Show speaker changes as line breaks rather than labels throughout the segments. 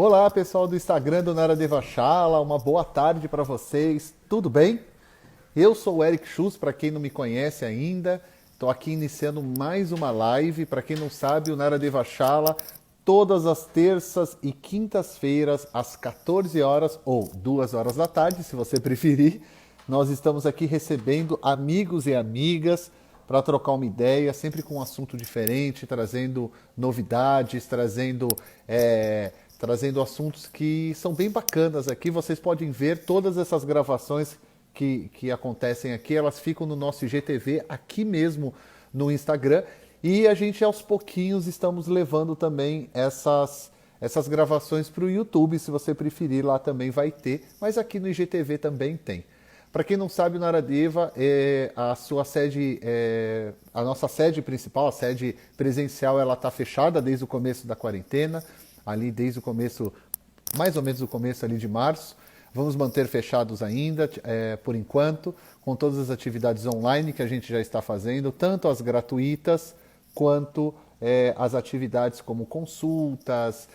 Olá, pessoal do Instagram do Nara Devachala, uma boa tarde para vocês. Tudo bem? Eu sou o Eric Schultz, para quem não me conhece ainda. Estou aqui iniciando mais uma live. Para quem não sabe, o Nara Devachala, todas as terças e quintas-feiras, às 14 horas ou 2 horas da tarde, se você preferir. Nós estamos aqui recebendo amigos e amigas para trocar uma ideia, sempre com um assunto diferente, trazendo novidades, trazendo assuntos que são bem bacanas aqui. Vocês podem ver todas essas gravações que acontecem aqui, elas ficam no nosso IGTV aqui mesmo no Instagram. E a gente aos pouquinhos estamos levando também essas gravações para o YouTube, se você preferir, lá também vai ter, mas aqui no IGTV também tem. Para quem não sabe, o Naradeva a sua sede, a nossa sede principal, a sede presencial, ela está fechada desde o começo da quarentena, ali desde o começo, mais ou menos o começo ali de março. Vamos manter fechados ainda, por enquanto, com todas as atividades online que a gente já está fazendo, tanto as gratuitas quanto as atividades como consultas,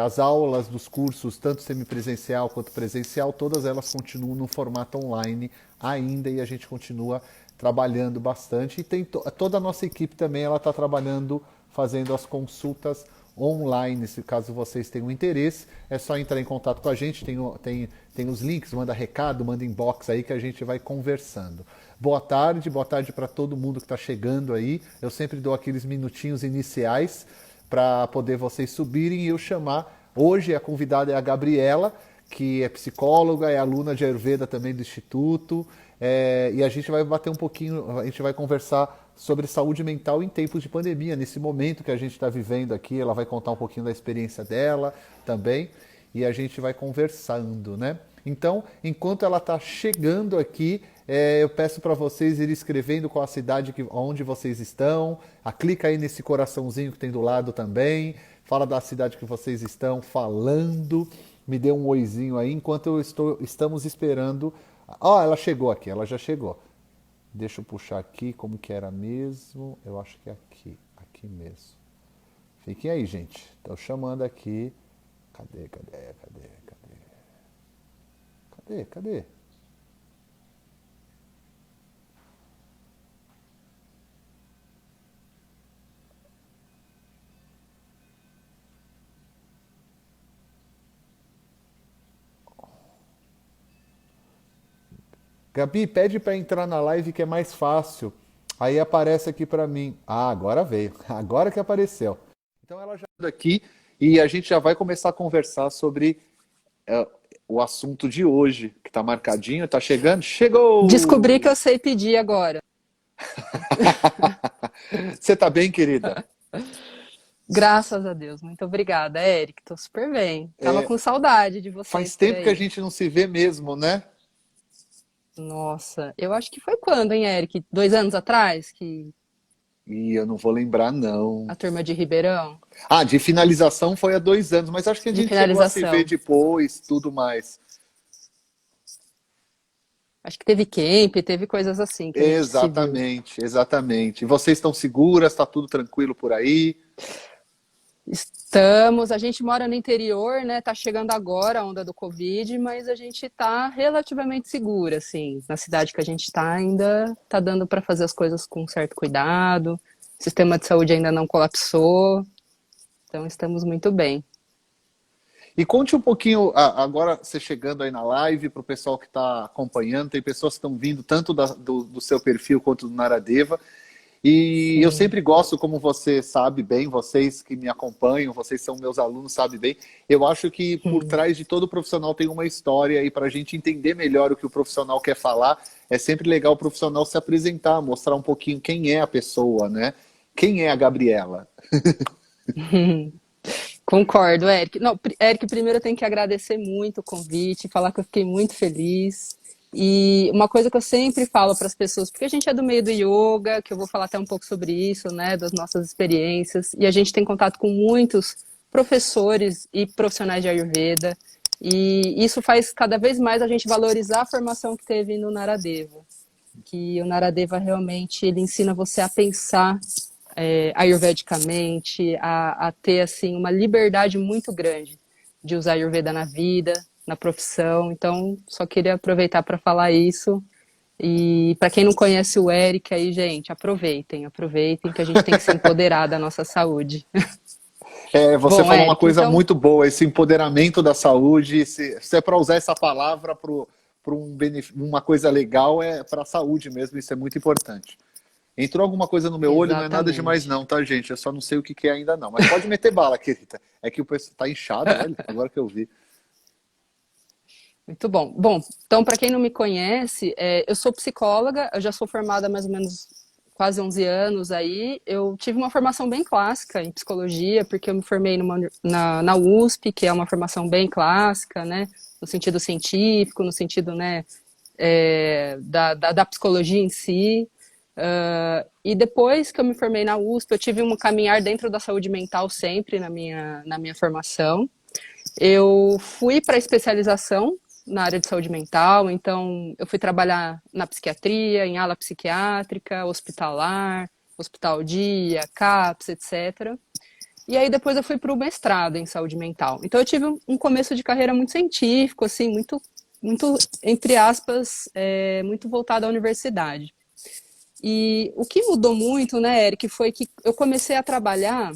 as aulas dos cursos, tanto semipresencial quanto presencial, todas elas continuam no formato online ainda e a gente continua trabalhando bastante. E tem toda a nossa equipe também, ela está trabalhando, fazendo as consultas online. Se caso vocês tenham interesse, é só entrar em contato com a gente, tem os links, manda recado, manda inbox aí que a gente vai conversando. Boa tarde para todo mundo que está chegando aí. Eu sempre dou aqueles minutinhos iniciais para poder vocês subirem e eu chamar. Hoje a convidada é a Gabriela, que é psicóloga, é aluna de Ayurveda também do Instituto, e a gente vai bater um pouquinho, a gente vai conversar sobre saúde mental em tempos de pandemia, nesse momento que a gente está vivendo aqui. Ela vai contar um pouquinho da experiência dela também, e a gente vai conversando, né? Então, enquanto ela está chegando aqui, eu peço para vocês irem escrevendo qual a cidade onde vocês estão. Clica aí nesse coraçãozinho que tem do lado também. Fala da cidade que vocês estão falando. Me dê um oizinho aí enquanto estamos esperando. Ó, ela chegou aqui, ela já chegou. Deixa eu puxar aqui como que era mesmo. Eu acho que é aqui mesmo. Fiquem aí, gente. Estou chamando aqui. Cadê? Gabi, pede para entrar na live que é mais fácil. Aí aparece aqui para mim. Ah, agora veio. Agora que apareceu. Então ela já está aqui e a gente já vai começar a conversar sobre é, o assunto de hoje, que está marcadinho. Está chegando?
Descobri que
Chegou!
eu sei pedir agora.
Você está bem, querida?
Graças a Deus. Muito obrigada, Eric. Tô super bem. Tava com saudade de vocês
Faz
por
tempo que a
aí.
gente não se vê mesmo, né?
Nossa, eu acho que foi quando, hein, Eric? 2 anos atrás que
E eu não vou lembrar, não.
a turma de Ribeirão,
Ah, de finalização foi há 2 anos, mas acho que a
de
gente chegou a se ver
finalização.
depois, tudo mais.
Acho que teve camp, teve coisas assim que a gente se viu.
Exatamente, exatamente. Vocês estão seguras? Está tudo tranquilo por aí?
Estamos, a gente mora no interior, né? Tá chegando agora a onda do Covid, mas a gente tá relativamente segura, assim. Na cidade que a gente tá ainda tá dando para fazer as coisas com certo cuidado. O sistema de saúde ainda não colapsou, então estamos muito bem.
E conte um pouquinho, agora você chegando aí na live, para o pessoal que está acompanhando, tem pessoas que estão vindo tanto do seu perfil quanto do Naradeva. E eu
Sim.
sempre gosto, como você sabe bem, vocês que me acompanham, vocês são meus alunos, sabem bem. Eu acho que por trás de todo profissional tem uma história, e para a gente entender melhor o que o profissional quer falar, é sempre legal o profissional se apresentar, mostrar um pouquinho quem é a pessoa, né? Quem é a Gabriela?
Concordo, Eric. Não, Eric, primeiro eu tenho que agradecer muito o convite, falar que eu fiquei muito feliz. E uma coisa que eu sempre falo para as pessoas, porque a gente é do meio do yoga, que eu vou falar até um pouco sobre isso, né, das nossas experiências, e a gente tem contato com muitos professores e profissionais de Ayurveda, e isso faz cada vez mais a gente valorizar a formação que teve no Naradeva, que o Naradeva realmente ele ensina você a pensar ayurvedicamente, a ter assim uma liberdade muito grande de usar Ayurveda na vida, na profissão. Então, só queria aproveitar para falar isso. E para quem não conhece o Eric aí, gente, aproveitem que a gente tem que se empoderar da nossa saúde.
Você
Bom,
falou uma
Eric,
coisa
então,
muito boa, esse empoderamento da saúde. Se é para usar essa palavra para uma coisa legal, é para a saúde mesmo, isso é muito importante. Entrou alguma coisa no meu olho, não é nada demais
exatamente.
não, tá, gente? Eu só não sei o que que é ainda não. Mas pode meter bala, querida. É que o pessoal tá inchado, olha, agora que eu vi.
Muito bom. Bom, então, para quem não me conhece, eu sou psicóloga, eu já sou formada há mais ou menos quase 11 anos aí. Eu tive uma formação bem clássica em psicologia, porque eu me formei na USP, que é uma formação bem clássica, né? No sentido científico, no sentido, né, da psicologia em si. E depois que eu me formei na USP, eu tive um caminhar dentro da saúde mental sempre na minha formação. Eu fui para especialização na área de saúde mental, então eu fui trabalhar na psiquiatria, em ala psiquiátrica, hospitalar, hospital dia, CAPS, etc. E aí depois eu fui para o mestrado em saúde mental. Então eu tive um começo de carreira muito científico, assim, muito entre aspas, muito voltado à universidade. E o que mudou muito, né, Eric, foi que eu comecei a trabalhar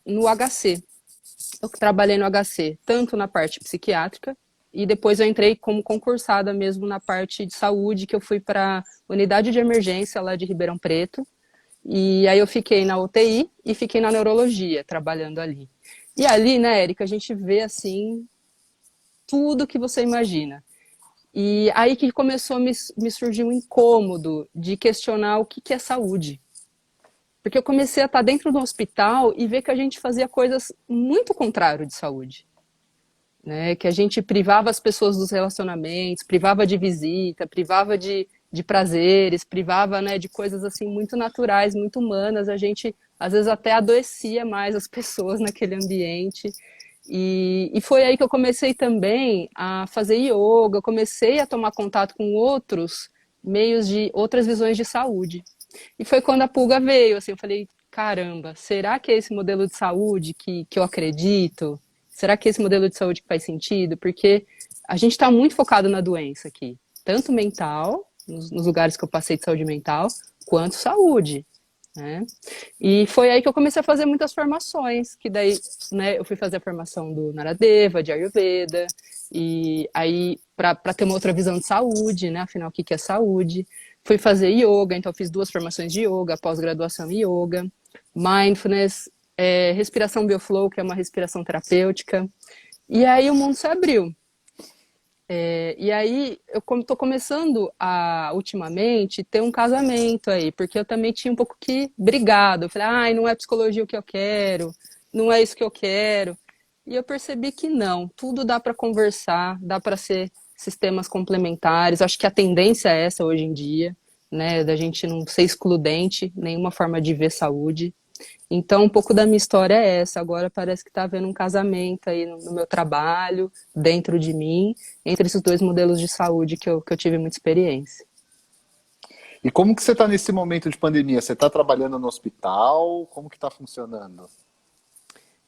no HC. Eu trabalhei no HC, tanto na parte psiquiátrica, e depois eu entrei como concursada mesmo na parte de saúde, que eu fui para a unidade de emergência lá de Ribeirão Preto. E aí eu fiquei na UTI e fiquei na neurologia, trabalhando ali. E ali, né, Érica, a gente vê, assim, tudo que você imagina. E aí que começou a me surgir um incômodo de questionar o que é saúde. Porque eu comecei a estar dentro do hospital e ver que a gente fazia coisas muito contrárias de saúde. Né? Que a gente privava as pessoas dos relacionamentos, privava de visita, privava de prazeres, privava, né, de coisas assim muito naturais, muito humanas. A gente às vezes até adoecia mais as pessoas naquele ambiente. E foi aí que eu comecei também a fazer yoga, eu comecei a tomar contato com outros meios de outras visões de saúde. E foi quando a pulga veio, assim, eu falei, caramba, será que é esse modelo de saúde que eu acredito? Será que é esse modelo de saúde que faz sentido? Porque a gente está muito focado na doença aqui, tanto mental, nos lugares que eu passei de saúde mental, quanto saúde. Né? E foi aí que eu comecei a fazer muitas formações, que daí, né, eu fui fazer a formação do Naradeva, de Ayurveda, e aí para ter uma outra visão de saúde, né, afinal o que é saúde, fui fazer yoga, então eu fiz 2 formações de yoga, pós-graduação em yoga, mindfulness, respiração bioflow, que é uma respiração terapêutica, e aí o mundo se abriu. E aí eu estou começando a, ultimamente, ter um casamento aí, porque eu também tinha um pouco que brigado. Eu falei, ai, não é psicologia o que eu quero, não é isso que eu quero. E eu percebi que não, tudo dá para conversar, dá para ser sistemas complementares. Acho que a tendência é essa hoje em dia, né, da gente não ser excludente, nenhuma forma de ver saúde. Então, um pouco da minha história é essa. Agora parece que está havendo um casamento aí no meu trabalho, dentro de mim, entre esses 2 modelos de saúde que eu tive muita experiência.
E como que você está nesse momento de pandemia? Você está trabalhando no hospital? Como que está funcionando?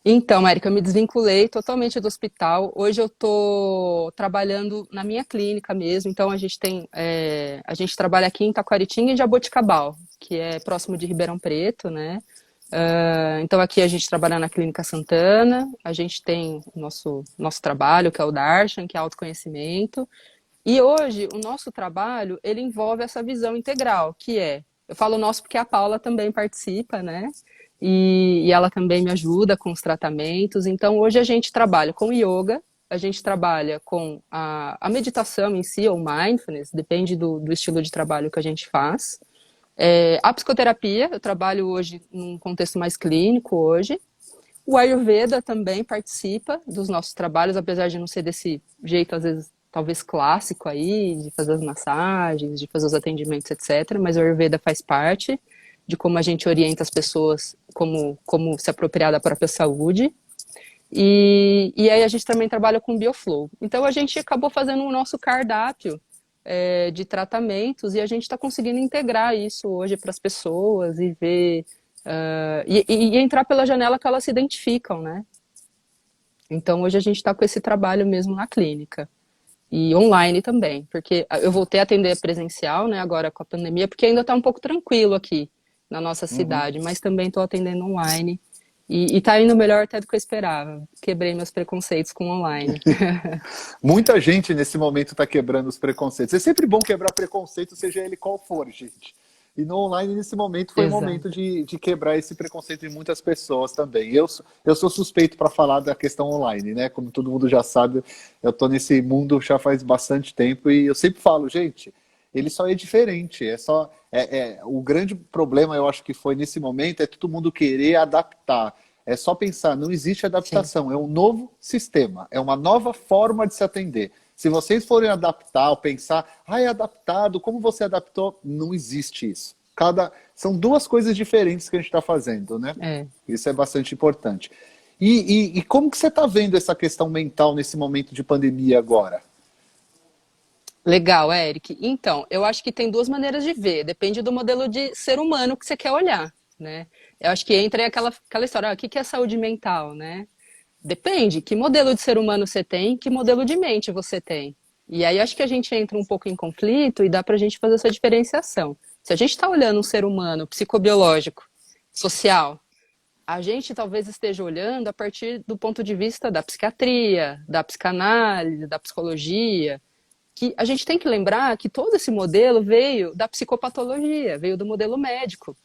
Então, Érica, eu me desvinculei totalmente do hospital. Hoje eu estou trabalhando na minha clínica mesmo. Então, a gente trabalha aqui em Taquaritinga e Jaboticabal, que é próximo de Ribeirão Preto, né? Então aqui a gente trabalha na Clínica Santana, a gente tem o nosso trabalho, que é o Darshan, que é autoconhecimento, e hoje o nosso trabalho, ele envolve essa visão integral, que eu falo nosso porque a Paula também participa, né? E ela também me ajuda com os tratamentos, então hoje a gente trabalha com yoga, a gente trabalha com a meditação em si, ou mindfulness, depende do estilo de trabalho que a gente faz, a psicoterapia, eu trabalho hoje num contexto mais clínico hoje. O Ayurveda também participa dos nossos trabalhos, apesar de não ser desse jeito, às vezes, talvez clássico aí, de fazer as massagens, de fazer os atendimentos, etc. Mas o Ayurveda faz parte de como a gente orienta as pessoas como se apropriar da própria saúde. E aí a gente também trabalha com Bioflow. Então a gente acabou fazendo o nosso cardápio de tratamentos e a gente está conseguindo integrar isso hoje para as pessoas e ver e entrar pela janela que elas se identificam, né? Então, hoje a gente está com esse trabalho mesmo na clínica. E online também, porque eu voltei a atender presencial, né, agora com a pandemia, porque ainda está um pouco tranquilo aqui na nossa
Uhum.
cidade, mas também estou atendendo online. E tá indo melhor até do que eu esperava. Quebrei meus preconceitos com online.
Muita gente nesse momento está quebrando os preconceitos. É sempre bom quebrar preconceito, seja ele qual for, gente. E no online, nesse momento, foi um momento
Exato.
de quebrar esse preconceito de muitas pessoas também. Eu sou suspeito para falar da questão online, né? Como todo mundo já sabe, eu estou nesse mundo já faz bastante tempo e eu sempre falo, gente, ele só é diferente. O grande problema, eu acho que foi nesse momento, é todo mundo querer adaptar. É só pensar, não existe
Sim.
adaptação, é um novo sistema, é uma nova forma de se atender. Se vocês forem adaptar ou pensar, é adaptado, como você adaptou? Não existe isso. São duas coisas diferentes que a gente está fazendo, né?
É.
Isso é bastante importante. E como que você está vendo essa questão mental nesse momento de pandemia agora?
Legal, Eric. Então, eu acho que tem duas maneiras de ver. Depende do modelo de ser humano que você quer olhar, né? Eu acho que entra aí aquela história, o que que é saúde mental, né? Depende, que modelo de ser humano você tem, que modelo de mente você tem. E aí acho que a gente entra um pouco em conflito e dá para a gente fazer essa diferenciação. Se a gente está olhando um ser humano psicobiológico, social, a gente talvez esteja olhando a partir do ponto de vista da psiquiatria, da psicanálise, da psicologia, que a gente tem que lembrar que todo esse modelo veio da psicopatologia, veio do modelo médico.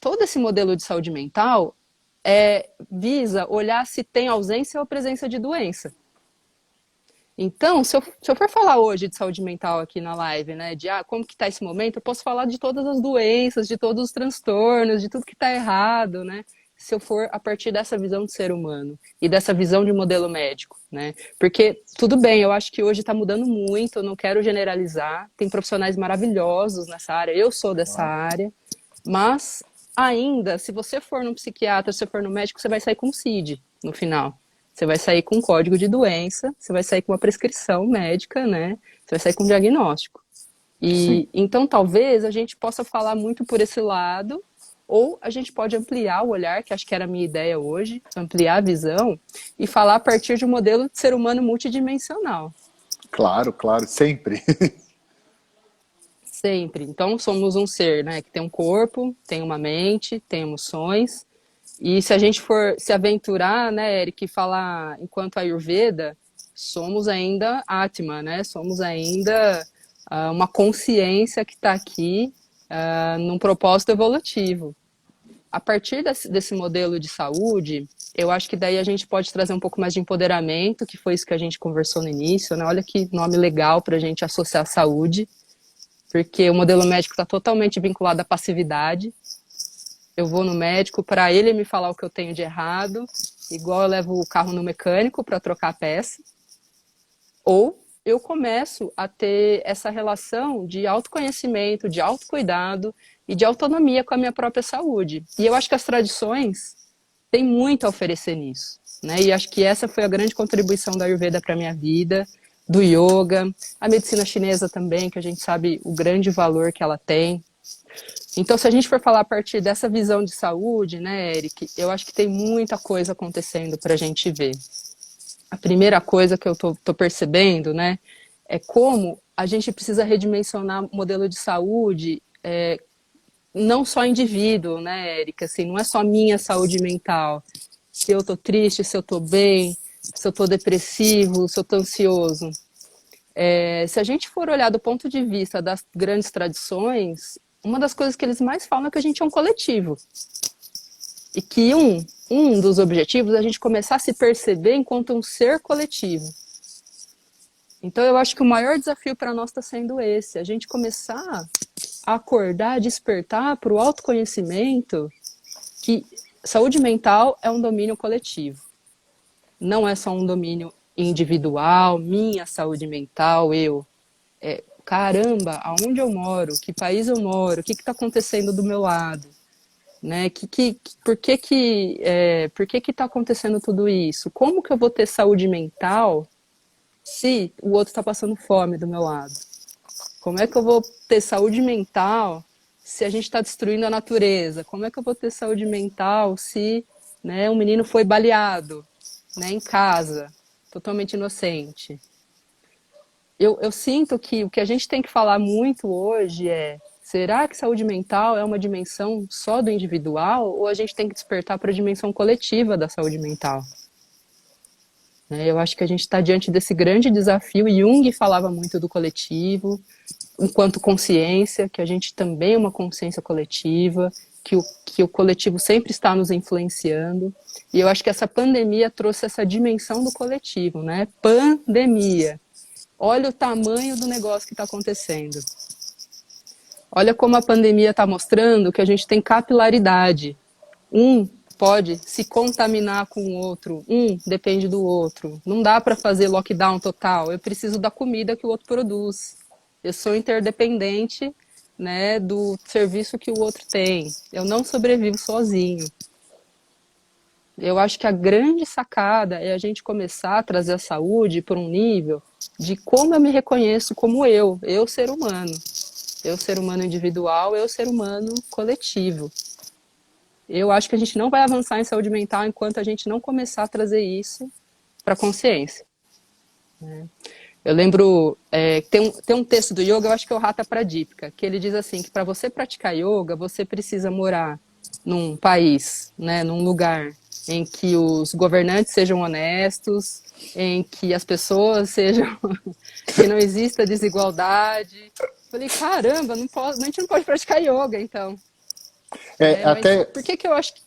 Todo esse modelo de saúde mental visa olhar se tem ausência ou presença de doença. Então, se eu for falar hoje de saúde mental aqui na live, né, de como que está esse momento, eu posso falar de todas as doenças, de todos os transtornos, de tudo que está errado, né, se eu for a partir dessa visão de ser humano e dessa visão de modelo médico, né, porque tudo bem, eu acho que hoje está mudando muito, eu não quero generalizar, tem profissionais maravilhosos nessa área, eu sou dessa
Claro.
área, mas ainda, se você for no psiquiatra, se você for no médico, você vai sair com um CID no final. Você vai sair com um código de doença, você vai sair com uma prescrição médica, né? Você vai sair com um diagnóstico.
Sim.
E então talvez a gente possa falar muito por esse lado, ou a gente pode ampliar o olhar, que acho que era a minha ideia hoje, ampliar a visão e falar a partir de um modelo de ser humano multidimensional.
Claro, claro, sempre.
Sempre. Então somos um ser, né, que tem um corpo, tem uma mente, tem emoções. E se a gente for se aventurar, né, Eric, falar enquanto Ayurveda, somos ainda Atma, né? Somos ainda uma consciência que está aqui num propósito evolutivo. A partir desse modelo de saúde, eu acho que daí a gente pode trazer um pouco mais de empoderamento, que foi isso que a gente conversou no início, né? Olha que nome legal para a gente associar saúde, porque o modelo médico está totalmente vinculado à passividade. Eu vou no médico para ele me falar o que eu tenho de errado, igual eu levo o carro no mecânico para trocar a peça, ou eu começo a ter essa relação de autoconhecimento, de autocuidado e de autonomia com a minha própria saúde. E eu acho que as tradições têm muito a oferecer nisso, né? E acho que essa foi a grande contribuição da Ayurveda para a minha vida, do yoga, a medicina chinesa também, que a gente sabe o grande valor que ela tem. Então, se a gente for falar a partir dessa visão de saúde, né, Eric, eu acho que tem muita coisa acontecendo para a gente ver. A primeira coisa que eu tô percebendo, né, é como a gente precisa redimensionar o modelo de saúde, não só indivíduo, né, Eric, assim, não é só minha saúde mental. Se eu tô triste, se eu tô bem, se eu tô depressivo, se eu tô ansioso. Se a gente for olhar do ponto de vista das grandes tradições, uma das coisas que eles mais falam é que a gente é um coletivo. E que um dos objetivos é a gente começar a se perceber enquanto um ser coletivo. Então eu acho que o maior desafio para nós está sendo esse, a gente começar a acordar, a despertar para o autoconhecimento que saúde mental é um domínio coletivo. Não é só um domínio individual, minha saúde mental, eu. Caramba, aonde eu moro, que país eu moro, o que está acontecendo do meu lado, né? Por que está acontecendo tudo isso? Como que eu vou ter saúde mental se o outro está passando fome do meu lado? Como é que eu vou ter saúde mental se a gente está destruindo a natureza? Como é que eu vou ter saúde mental se, né, um menino foi baleado? né, em casa, totalmente inocente. Eu sinto que o que a gente tem que falar muito hoje é: será que saúde mental é uma dimensão só do individual ou a gente tem que despertar para a dimensão coletiva da saúde mental? Né? Eu acho que a gente está diante desse grande desafio. Jung falava muito do coletivo, enquanto consciência, que a gente também é uma consciência coletiva, que o coletivo sempre está nos influenciando. E eu acho que essa pandemia trouxe essa dimensão do coletivo, né? Pandemia. Olha o tamanho do negócio que está acontecendo. Olha como a pandemia está mostrando que a gente tem capilaridade. Um pode se contaminar com o outro, um depende do outro. Não dá para fazer lockdown total. Eu preciso da comida que o outro produz. Eu sou interdependente, né, do serviço que o outro tem. Eu não sobrevivo sozinho. Eu acho que a grande sacada é a gente começar a trazer a saúde por um nível de como eu me reconheço como eu ser humano. Eu ser humano individual, eu ser humano coletivo. Eu acho que a gente não vai avançar em saúde mental enquanto a gente não começar a trazer isso para a consciência. Né? Eu lembro, tem um texto do yoga, eu acho que é o Hatha Pradipika, que ele diz assim, que para você praticar yoga, você precisa morar num país, né, num lugar em que os governantes sejam honestos, em que as pessoas sejam, que não exista desigualdade. Falei, caramba, não posso, a gente não pode praticar yoga, então.
É,
Mas
até
por que que eu acho que...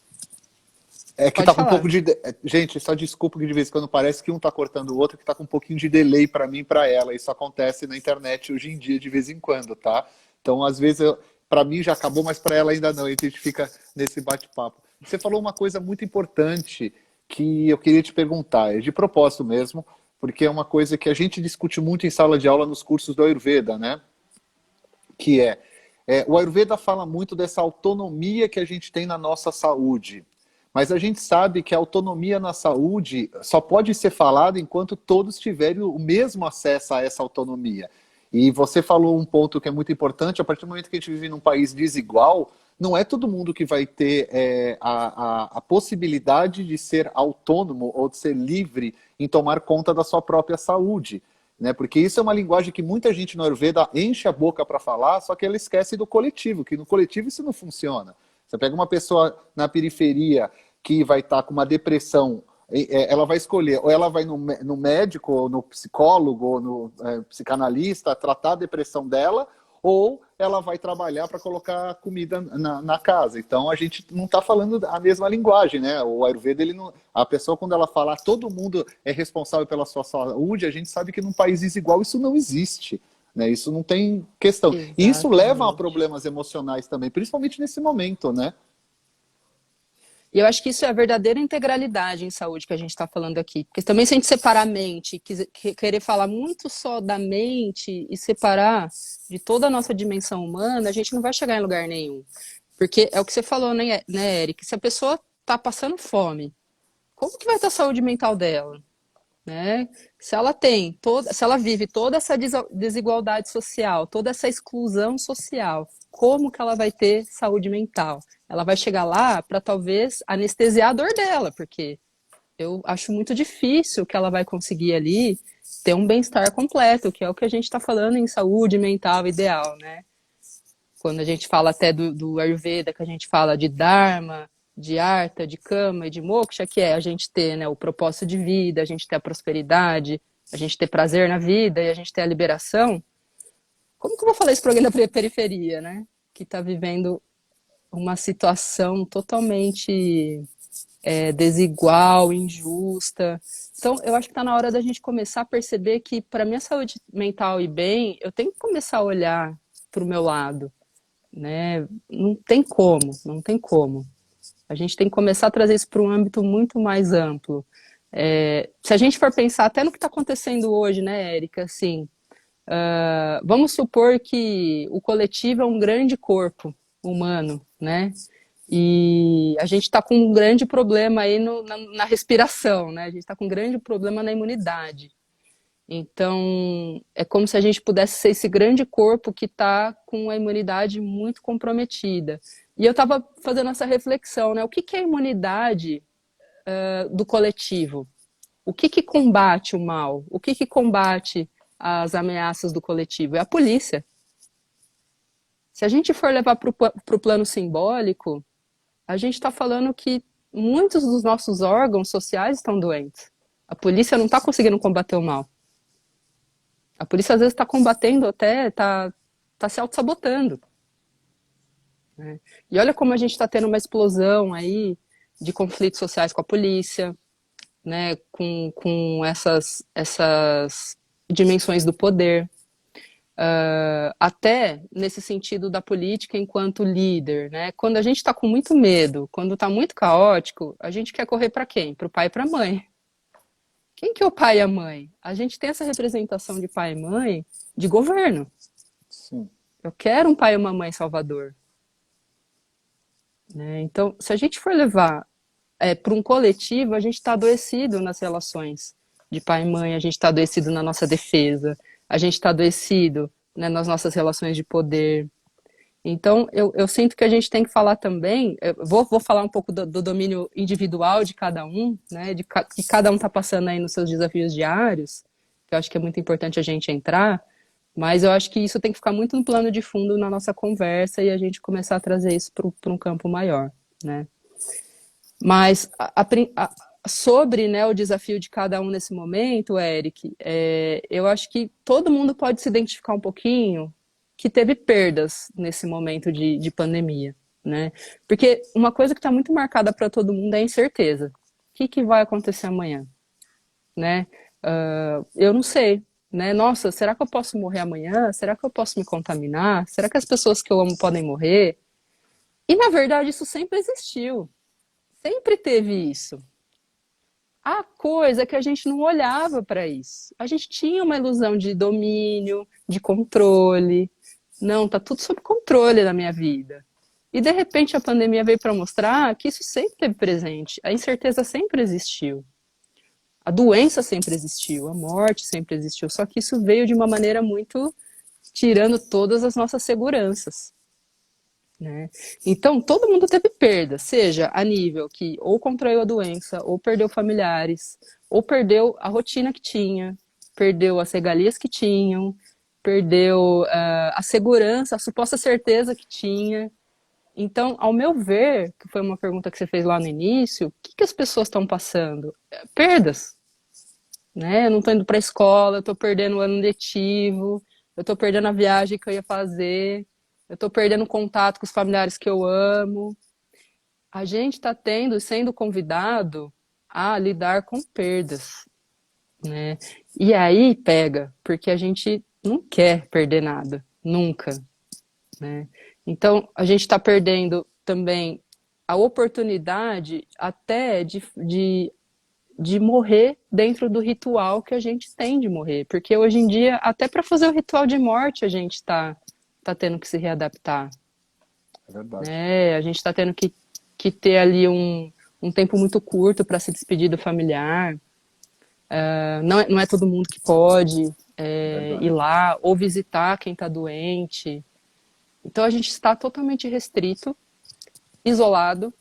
é que
Pode
tá com um pouco
falar.
de. Gente, só desculpa que de vez em quando parece que um tá cortando o outro, que tá com um pouquinho de delay para mim e para ela. Isso acontece na internet hoje em dia de vez em quando, tá? Então, às vezes, para mim já acabou, mas para ela ainda não. E a gente fica nesse bate-papo. Você falou uma coisa muito importante que eu queria te perguntar, é de propósito mesmo, porque é uma coisa que a gente discute muito em sala de aula nos cursos do Ayurveda, né? Que o Ayurveda fala muito dessa autonomia que a gente tem na nossa saúde. Mas a gente sabe que a autonomia na saúde só pode ser falada enquanto todos tiverem o mesmo acesso a essa autonomia. E você falou um ponto que é muito importante: a partir do momento que a gente vive num país desigual, não é todo mundo que vai ter a possibilidade de ser autônomo ou de ser livre em tomar conta da sua própria saúde. Né? Porque isso é uma linguagem que muita gente no Ayurveda enche a boca para falar, só que ela esquece do coletivo, que no coletivo isso não funciona. Você pega uma pessoa na periferia que vai estar com uma depressão, ela vai escolher, ou ela vai no médico, ou no psicólogo, ou no psicanalista, tratar a depressão dela, ou ela vai trabalhar para colocar comida na casa. Então a gente não está falando a mesma linguagem, né? O Ayurveda, ele não, a pessoa, quando ela fala todo mundo é responsável pela sua saúde, a gente sabe que num país desigual isso não existe. Né? Isso não tem questão. E isso leva a
Exatamente.
problemas emocionais também, principalmente nesse momento, né?
E eu acho que isso é a verdadeira integralidade em saúde que a gente está falando aqui. Porque também se a gente separar a mente, querer falar muito só da mente e separar de toda a nossa dimensão humana, a gente não vai chegar em lugar nenhum. Porque é o que você falou, né, Eric? Se a pessoa está passando fome, como que vai estar a saúde mental dela? Né? Se ela tem se ela vive toda essa desigualdade social, toda essa exclusão social, como que ela vai ter saúde mental? Ela vai chegar lá para talvez anestesiar a dor dela, porque eu acho muito difícil que ela vai conseguir ali ter um bem-estar completo, que é o que a gente está falando em saúde mental ideal, né? Quando a gente fala até do Ayurveda, que a gente fala de Dharma, de Artha, de Kama e de Moksha, que é a gente ter, né, o propósito de vida, a gente ter a prosperidade, a gente ter prazer na vida e a gente ter a liberação. Como que eu vou falar isso para alguém da periferia, né? Que está vivendo uma situação totalmente desigual, injusta. Então, eu acho que está na hora da gente começar a perceber que, para minha saúde mental e bem, eu tenho que começar a olhar para o meu lado, né? Não tem como, não tem como. A gente tem que começar a trazer isso para um âmbito muito mais amplo. Se a gente for pensar até no que está acontecendo hoje, né, Érica, assim, vamos supor que o coletivo é um grande corpo humano, né? E a gente está com um grande problema aí na respiração, né? A gente está com um grande problema na imunidade. Então, é como se a gente pudesse ser esse grande corpo que está com a imunidade muito comprometida. E eu estava fazendo essa reflexão, né? O que é a imunidade do coletivo? O que que combate o mal? O que que combate as ameaças do coletivo? É a polícia. Se a gente for levar para o plano simbólico, a gente está falando que muitos dos nossos órgãos sociais estão doentes. A polícia não está conseguindo combater o mal. A polícia às vezes está combatendo até, tá se auto-sabotando. Né? E olha como a gente está tendo uma explosão aí de conflitos sociais com a polícia, né? Com essas dimensões do poder. Até nesse sentido da política enquanto líder, né? Quando a gente está com muito medo, quando está muito caótico, a gente quer correr para quem? Para o pai e para a mãe. Quem que é o pai e a mãe? A gente tem essa representação de pai e mãe de governo.
Sim.
Eu quero um pai e uma mãe salvador. Né? Então, se a gente for levar para um coletivo, a gente está adoecido nas relações de pai e mãe, a gente está adoecido na nossa defesa, a gente está adoecido, né, nas nossas relações de poder. Então, eu sinto que a gente tem que falar também, vou falar um pouco do domínio individual de cada um, né, que cada um está passando aí nos seus desafios diários, que eu acho que é muito importante a gente entrar, mas eu acho que isso tem que ficar muito no plano de fundo na nossa conversa e a gente começar a trazer isso para um campo maior, né. Mas sobre, né, o desafio de cada um nesse momento, Eric, eu acho que todo mundo pode se identificar um pouquinho que teve perdas nesse momento de pandemia, né? Porque uma coisa que está muito marcada para todo mundo é a incerteza. O que vai acontecer amanhã, né? Eu não sei, né? Nossa, será que eu posso morrer amanhã? Será que eu posso me contaminar? Será que as pessoas que eu amo podem morrer? E na verdade isso sempre existiu, sempre teve isso. A coisa é que a gente não olhava para isso. A gente tinha uma ilusão de domínio, de controle. Não, tá tudo sob controle na minha vida. E de repente a pandemia veio para mostrar que isso sempre esteve presente. A incerteza sempre existiu. A doença sempre existiu, a morte sempre existiu. Só que isso veio de uma maneira muito tirando todas as nossas seguranças. Né? Então, todo mundo teve perda, seja a nível que ou contraiu a doença, ou perdeu familiares, ou perdeu a rotina que tinha, perdeu as regalias que tinham, perdeu a segurança, a suposta certeza que tinha. Então, ao meu ver, que foi uma pergunta que você fez lá no início, o que as pessoas estão passando? Perdas. Né? Eu não estou indo para a escola, eu estou perdendo o ano letivo, eu estou perdendo a viagem que eu ia fazer, eu estou perdendo contato com os familiares que eu amo. A gente está sendo convidado a lidar com perdas, né? E aí pega, porque a gente não quer perder nada, nunca, né? Então a gente está perdendo também a oportunidade até de morrer dentro do ritual que a gente tem de morrer, porque hoje em dia até para fazer o ritual de morte a gente tá tendo que se readaptar.
É verdade.
A gente está tendo que ter ali um tempo muito curto para se despedir do familiar. Não é todo mundo que pode ir lá ou visitar quem está doente. Então a gente está totalmente restrito, isolado,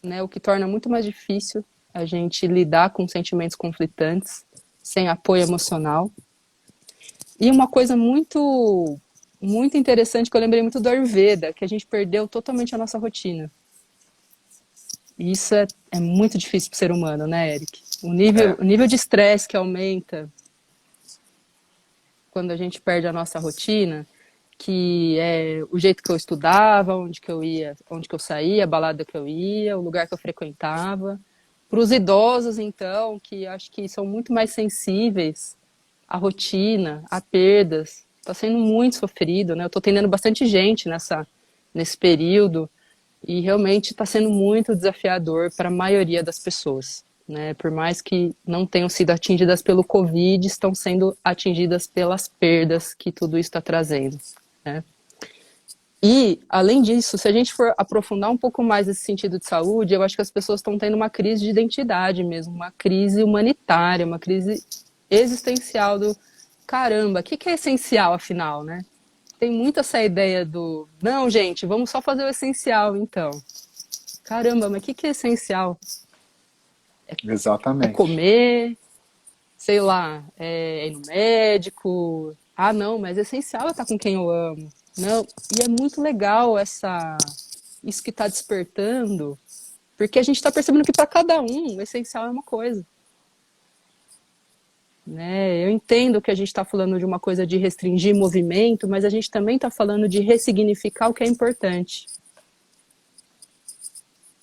né, o que torna muito mais difícil a gente lidar com sentimentos conflitantes, sem apoio emocional. E uma coisa muito muito interessante que eu lembrei muito do Ayurveda, que a gente perdeu totalmente a nossa rotina. E isso é muito difícil para o ser humano, né, Eric? O nível de estresse que aumenta quando a gente perde a nossa rotina, que é o jeito que eu estudava, onde que eu ia, onde que eu saía, a balada que eu ia, o lugar que eu frequentava. Para os idosos, então, que acho que são muito mais sensíveis à rotina, a perdas, está sendo muito sofrido, né? Eu estou atendendo bastante gente nesse período e realmente está sendo muito desafiador para a maioria das pessoas, né? Por mais que não tenham sido atingidas pelo Covid, estão sendo atingidas pelas perdas que tudo isso está trazendo, né? E, além disso, se a gente for aprofundar um pouco mais esse sentido de saúde, eu acho que as pessoas estão tendo uma crise de identidade mesmo, uma crise humanitária, uma crise existencial do caramba, o que é essencial afinal, né? Tem muito essa ideia do, não, gente, vamos só fazer o essencial então. Caramba, mas o que é essencial? É
Exatamente.
comer, sei lá, ir no médico. Ah, não, mas é essencial eu estar com quem eu amo. Não, e é muito legal isso que está despertando, porque a gente está percebendo que para cada um o essencial é uma coisa. Né? Eu entendo que a gente está falando de uma coisa de restringir movimento, mas a gente também está falando de ressignificar o que é importante.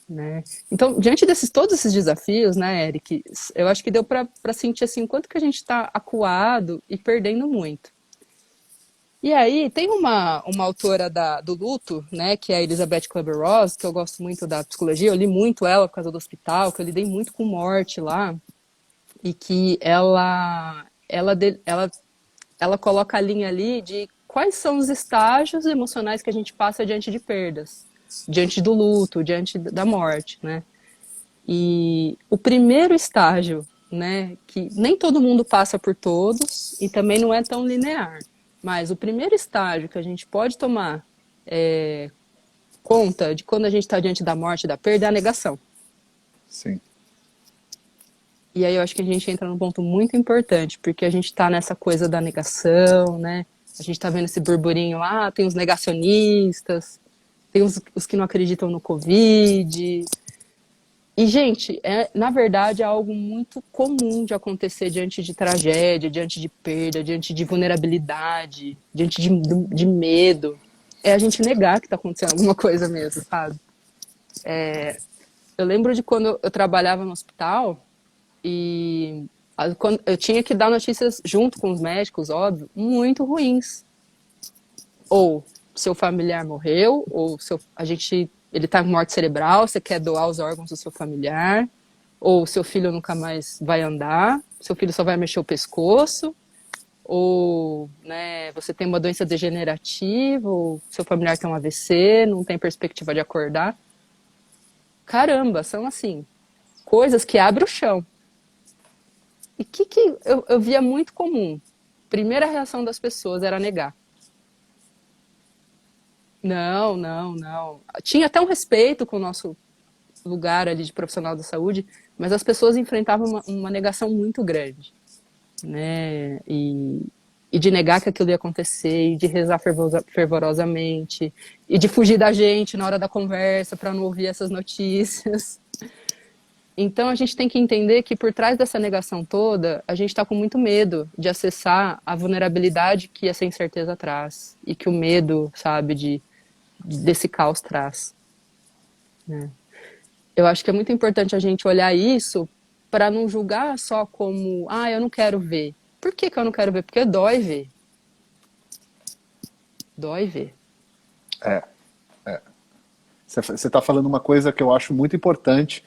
Né? Então, diante todos esses desafios, né, Eric, eu acho que deu para sentir assim, o quanto que a gente está acuado e perdendo muito. E aí, tem uma autora do luto, né, que é a Elizabeth Kubler-Ross, que eu gosto muito da psicologia, eu li muito ela por causa do hospital, que eu lidei muito com morte lá, e que ela coloca a linha ali de quais são os estágios emocionais que a gente passa diante de perdas, diante do luto, diante da morte, né? E o primeiro estágio, né, que nem todo mundo passa por todos e também não é tão linear, mas o primeiro estágio que a gente pode tomar conta de quando a gente está diante da morte, da perda, é a negação.
Sim.
E aí eu acho que a gente entra num ponto muito importante, porque a gente está nessa coisa da negação, né? A gente está vendo esse burburinho lá, tem os negacionistas, tem os que não acreditam no Covid. E, gente, na verdade é algo muito comum de acontecer diante de tragédia, diante de perda, diante de vulnerabilidade, diante de medo. É a gente negar que está acontecendo alguma coisa mesmo, sabe? Eu lembro de quando eu trabalhava no hospital, e quando eu tinha que dar notícias junto com os médicos, óbvio, muito ruins. Ou seu familiar morreu, ou ele está com morte cerebral, você quer doar os órgãos do seu familiar, ou seu filho nunca mais vai andar, seu filho só vai mexer o pescoço, ou né, você tem uma doença degenerativa, ou seu familiar tem um AVC, não tem perspectiva de acordar. Caramba, são assim, coisas que abrem o chão. E que eu via muito comum? Primeira reação das pessoas era negar. Não, não, não. Tinha até um respeito com o nosso lugar ali de profissional da saúde, mas as pessoas enfrentavam uma negação muito grande, né? E de negar que aquilo ia acontecer, e de rezar fervorosamente, e de fugir da gente na hora da conversa para não ouvir essas notícias. Então a gente tem que entender que por trás dessa negação toda, a gente está com muito medo de acessar a vulnerabilidade que essa incerteza traz, e que o medo, sabe, desse caos traz. Né? Eu acho que é muito importante a gente olhar isso para não julgar só como, eu não quero ver. Por que eu não quero ver? Porque dói ver. Dói ver.
Você está falando uma coisa que eu acho muito importante.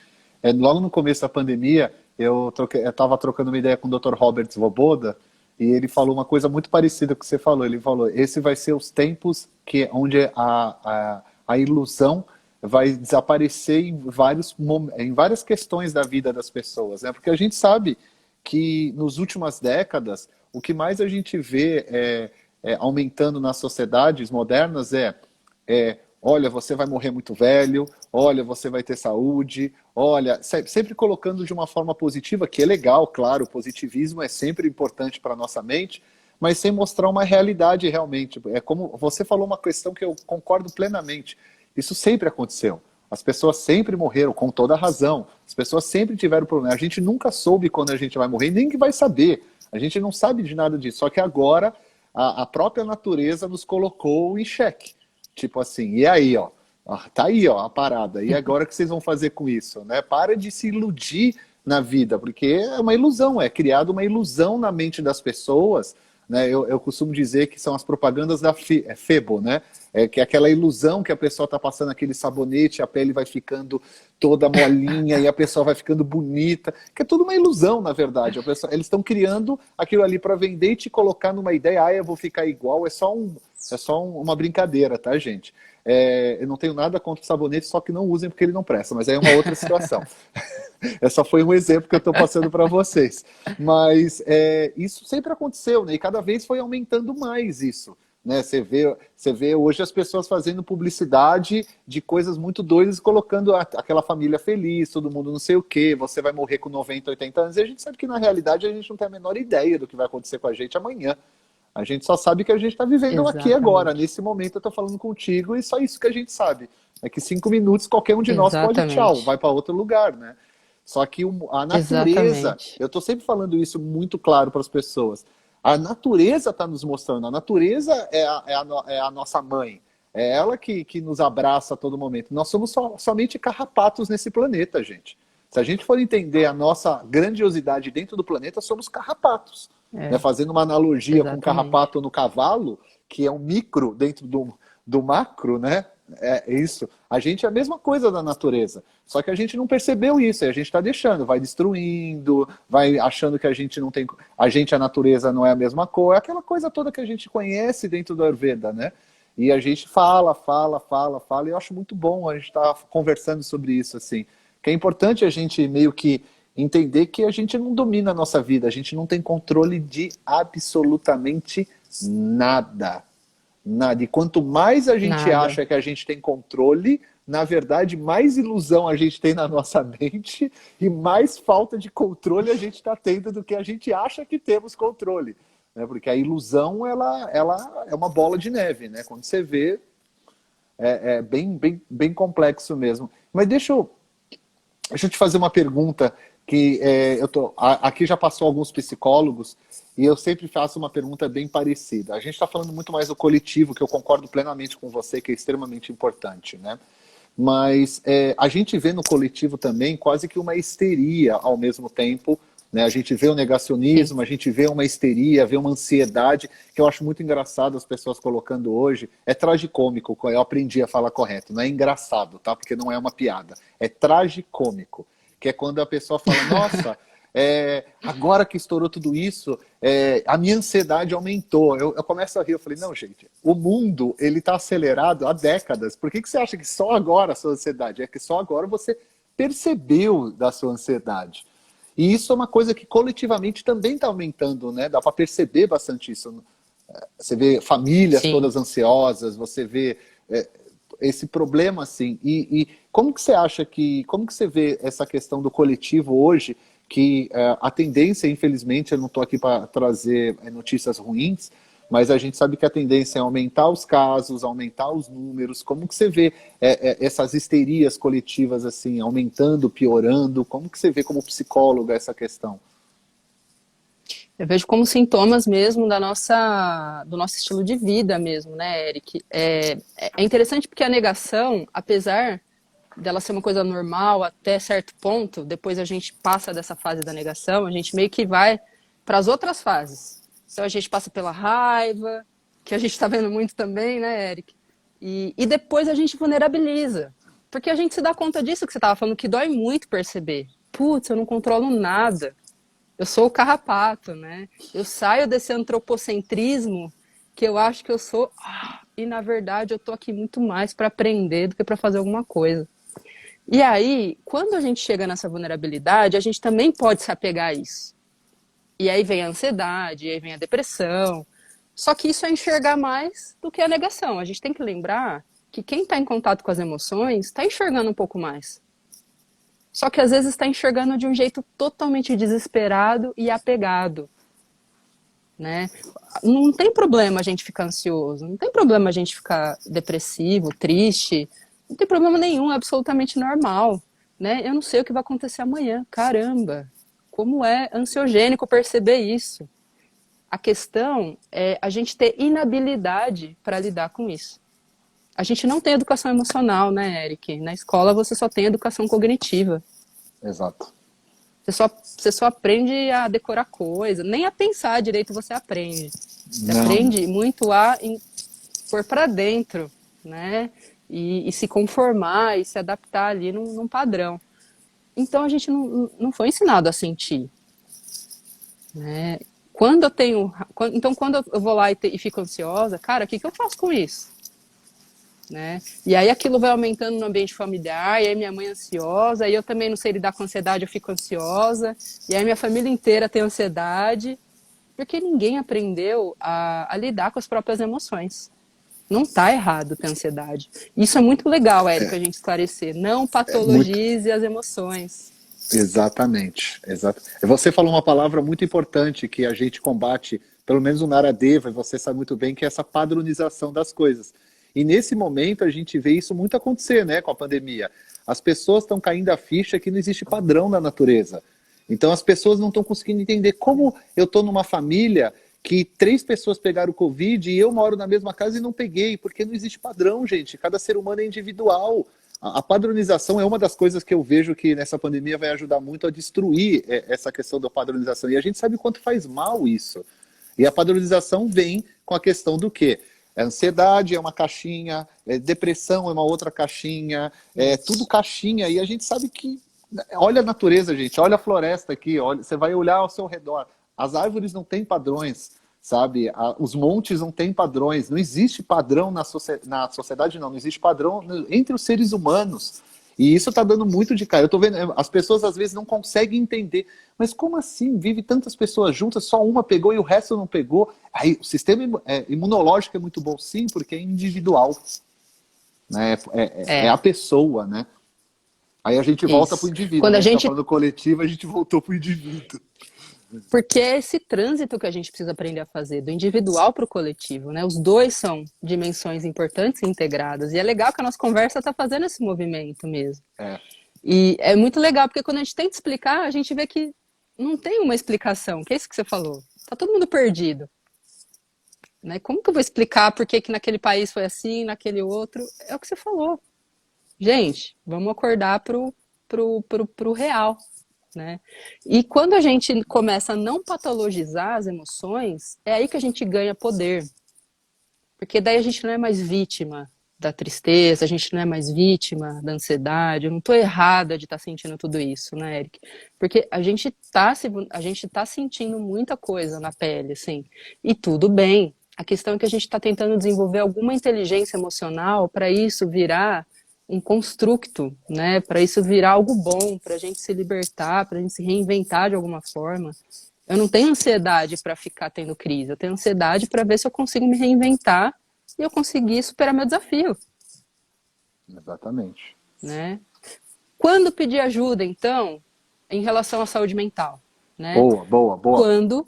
Logo no começo da pandemia, eu estava trocando uma ideia com o Dr. Robert Svoboda, e ele falou uma coisa muito parecida com o que você falou. Ele falou, esse vai ser os tempos onde a ilusão vai desaparecer em várias questões da vida das pessoas, né? Porque a gente sabe que nas últimas décadas, o que mais a gente vê aumentando nas sociedades modernas olha, você vai morrer muito velho, olha, você vai ter saúde, olha, sempre colocando de uma forma positiva, que é legal, claro, o positivismo é sempre importante para a nossa mente, mas sem mostrar uma realidade realmente. É como você falou, uma questão que eu concordo plenamente. Isso sempre aconteceu. As pessoas sempre morreram, com toda razão. As pessoas sempre tiveram problema. A gente nunca soube quando a gente vai morrer, nem que vai saber. A gente não sabe de nada disso. Só que agora a própria natureza nos colocou em xeque. Tipo assim, e aí, ó? Tá aí, ó, a parada. E agora o que vocês vão fazer com isso? Né? Para de se iludir na vida, porque é uma ilusão, é criada uma ilusão na mente das pessoas. Né? Eu costumo dizer que são as propagandas da Febo, né? Que é aquela ilusão que a pessoa está passando aquele sabonete, a pele vai ficando toda molinha e a pessoa vai ficando bonita, que é tudo uma ilusão, na verdade. Eles estão criando aquilo ali para vender e te colocar numa ideia, eu vou ficar igual, é só uma brincadeira, tá, gente? Eu não tenho nada contra o sabonete, só que não usem porque ele não presta, mas aí é uma outra situação. Só foi um exemplo que eu estou passando para vocês. Mas isso sempre aconteceu, né? E cada vez foi aumentando mais isso. né? Você vê hoje as pessoas fazendo publicidade de coisas muito doidas, colocando aquela família feliz, todo mundo não sei o quê, você vai morrer com 90, 80 anos, e a gente sabe que na realidade a gente não tem a menor ideia do que vai acontecer com a gente amanhã. A gente só sabe que a gente está vivendo aqui agora,
Exatamente.
nesse momento eu estou falando contigo, e só isso que a gente sabe. É que 5 minutos qualquer um de nós pode tchau,
Exatamente.
vai para outro lugar, né? Só que a natureza,
Exatamente.
eu estou sempre falando isso muito claro para as pessoas. A natureza está nos mostrando, a natureza é a nossa mãe, é ela que nos abraça a todo momento. Nós somos somente carrapatos nesse planeta, gente. Se a gente for entender a nossa grandiosidade dentro do planeta, somos carrapatos. Né?
É,
Fazendo uma analogia com o
exatamente.
carrapato no cavalo, que é um micro dentro do macro, né? É isso. A gente é a mesma coisa da natureza. Só que a gente não percebeu isso, e a gente está deixando, vai destruindo, vai achando que a gente não tem. A gente, a natureza, não é a mesma coisa. É aquela coisa toda que a gente conhece dentro do Ayurveda, né? E a gente fala, e eu acho muito bom a gente estar conversando sobre isso, assim. Que é importante a gente meio que entender que a gente não domina a nossa vida, a gente não tem controle de absolutamente nada. Nada. E quanto mais a gente
Nada.
acha que a gente tem controle, na verdade, mais ilusão a gente tem na nossa mente e mais falta de controle a gente está tendo do que a gente acha que temos controle. Né? Porque a ilusão, ela é uma bola de neve, né? Quando você vê, é bem complexo mesmo. Mas deixa eu te fazer uma pergunta que aqui já passou alguns psicólogos e eu sempre faço uma pergunta bem parecida. A gente está falando muito mais do coletivo, que eu concordo plenamente com você, que é extremamente importante, né? Mas a gente vê no coletivo também quase que uma histeria ao mesmo tempo, né? A gente vê o
Sim.
negacionismo, a gente vê uma histeria, vê uma ansiedade, que eu acho muito engraçado as pessoas colocando hoje. É tragicômico, eu aprendi a falar correto, não é engraçado, tá? Porque não é uma piada. É tragicômico, que é quando a pessoa fala, nossa, agora que estourou tudo isso, a minha ansiedade aumentou. Eu começo a rir, eu falei, não, gente, o mundo ele está acelerado há décadas. Por que você acha que só agora a sua ansiedade? É que só agora você percebeu da sua ansiedade. E isso é uma coisa que coletivamente também está aumentando, né? Dá para perceber bastante isso. Você vê famílias
Sim.
todas ansiosas, você vê esse problema assim. E como que você acha como que você vê essa questão do coletivo hoje, que a tendência, infelizmente, eu não estou aqui para trazer notícias ruins, mas a gente sabe que a tendência é aumentar os casos, aumentar os números. Como que você vê essas histerias coletivas assim, aumentando, piorando? Como que você vê como psicóloga essa questão?
Eu vejo como sintomas mesmo do nosso estilo de vida mesmo, né, Eric? É interessante porque a negação, apesar dela ser uma coisa normal até certo ponto, depois a gente passa dessa fase da negação, a gente meio que vai para as outras fases. Então a gente passa pela raiva, que a gente está vendo muito também, né, Eric? E depois a gente vulnerabiliza. Porque a gente se dá conta disso que você estava falando, que dói muito perceber. Putz, eu não controlo nada. Eu sou o carrapato, né? Eu saio desse antropocentrismo que eu acho que eu sou, e na verdade eu tô aqui muito mais para aprender do que para fazer alguma coisa. E aí, quando a gente chega nessa vulnerabilidade, a gente também pode se apegar a isso. E aí vem a ansiedade, e aí vem a depressão. Só que isso é enxergar mais do que a negação. A gente tem que lembrar que quem está em contato com as emoções está enxergando um pouco mais. Só que às vezes está enxergando de um jeito totalmente desesperado e apegado, né? Não tem problema a gente ficar ansioso, não tem problema a gente ficar depressivo, triste, não tem problema nenhum, é absolutamente normal, né? Eu não sei o que vai acontecer amanhã, caramba, como é ansiogênico perceber isso. A questão é a gente ter inabilidade para lidar com isso. A gente não tem educação emocional, né, Eric? Na escola você só tem educação cognitiva.
Exato.
Você só aprende a decorar coisa, nem a pensar direito você aprende. Você
Não.
aprende muito a pôr para dentro, né? E se conformar e se adaptar ali num padrão. Então a gente não foi ensinado a sentir, né? Então quando eu vou lá e fico ansiosa, cara, o que eu faço com isso? Né? E aí aquilo vai aumentando no ambiente familiar, e aí minha mãe é ansiosa, e eu também não sei lidar com ansiedade, eu fico ansiosa, e aí minha família inteira tem ansiedade, Porque ninguém aprendeu a lidar com as próprias emoções. Não está errado ter ansiedade. Isso é muito legal, Érica, a gente esclarecer. Não
É muito.
patologize as emoções.
Exatamente, exato. Você falou uma palavra muito importante que a gente combate, pelo menos o Naradeva, e você sabe muito bem, que é essa padronização das coisas. E nesse momento a gente vê isso muito acontecer, né, com a pandemia. As pessoas estão caindo a ficha que não existe padrão na natureza. Então as pessoas não estão conseguindo entender como eu estou numa família que 3 pessoas pegaram o Covid e eu moro na mesma casa e não peguei, porque não existe padrão, gente. Cada ser humano é individual. A padronização é uma das coisas que eu vejo que nessa pandemia vai ajudar muito a destruir essa questão da padronização. E a gente sabe o quanto faz mal isso. E a padronização vem com a questão do quê? Ansiedade é uma caixinha, depressão é uma outra caixinha, é tudo caixinha. E a gente sabe que, olha a natureza, gente, olha a floresta aqui, olha, você vai olhar ao seu redor. As árvores não têm padrões, sabe? Os montes não têm padrões. Não existe padrão na sociedade, não. Não existe padrão entre os seres humanos. E isso está dando muito de cara. Eu tô vendo, as pessoas às vezes não conseguem entender. Mas como assim? Vive tantas pessoas juntas, só uma pegou e o resto não pegou. Aí o sistema imunológico é muito bom, sim, porque é individual. Né? É
É,
a pessoa, né? Aí a gente volta para o
isso.
indivíduo,
Quando
né?
a
A gente está
gente
falando coletivo, a gente voltou para o indivíduo.
Porque é esse trânsito que a gente precisa aprender a fazer, do individual para o coletivo, né? Os dois são dimensões importantes e integradas. E é legal que a nossa conversa está fazendo esse movimento mesmo.
É,
E é muito legal, porque quando a gente tenta explicar, a gente vê que não tem uma explicação, que é isso que você falou. Tá todo mundo perdido. Né? Como que eu vou explicar por que, que naquele país foi assim, naquele outro? É o que você falou. Gente, vamos acordar pro real. Né? E quando a gente começa a não patologizar as emoções, é aí que a gente ganha poder. Porque daí a gente não é mais vítima da tristeza, a gente não é mais vítima da ansiedade. Eu não estou errada de estar sentindo tudo isso, né, Eric? Porque a gente tá sentindo muita coisa na pele, assim, e tudo bem. A questão é que a gente está tentando desenvolver alguma inteligência emocional para isso virar um construto, né? Para isso virar algo bom, para a gente se libertar, para a gente se reinventar de alguma forma. Eu não tenho ansiedade para ficar tendo crise, eu tenho ansiedade para ver se eu consigo me reinventar e eu conseguir superar meu desafio,
exatamente.
né? Quando pedir ajuda, então, em relação à saúde mental, né?
Boa, boa, boa.
Quando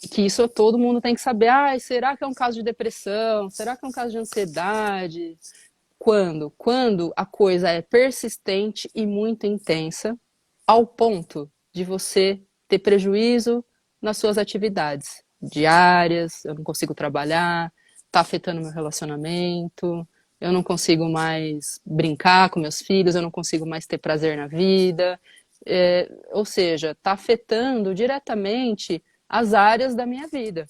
que isso todo mundo tem que saber, será que é um caso de depressão? Será que é um caso de ansiedade? Quando? Quando a coisa é persistente e muito intensa, ao ponto de você ter prejuízo nas suas atividades diárias, eu não consigo trabalhar, está afetando meu relacionamento, eu não consigo mais brincar com meus filhos, eu não consigo mais ter prazer na vida. Ou seja, está afetando diretamente as áreas da minha vida.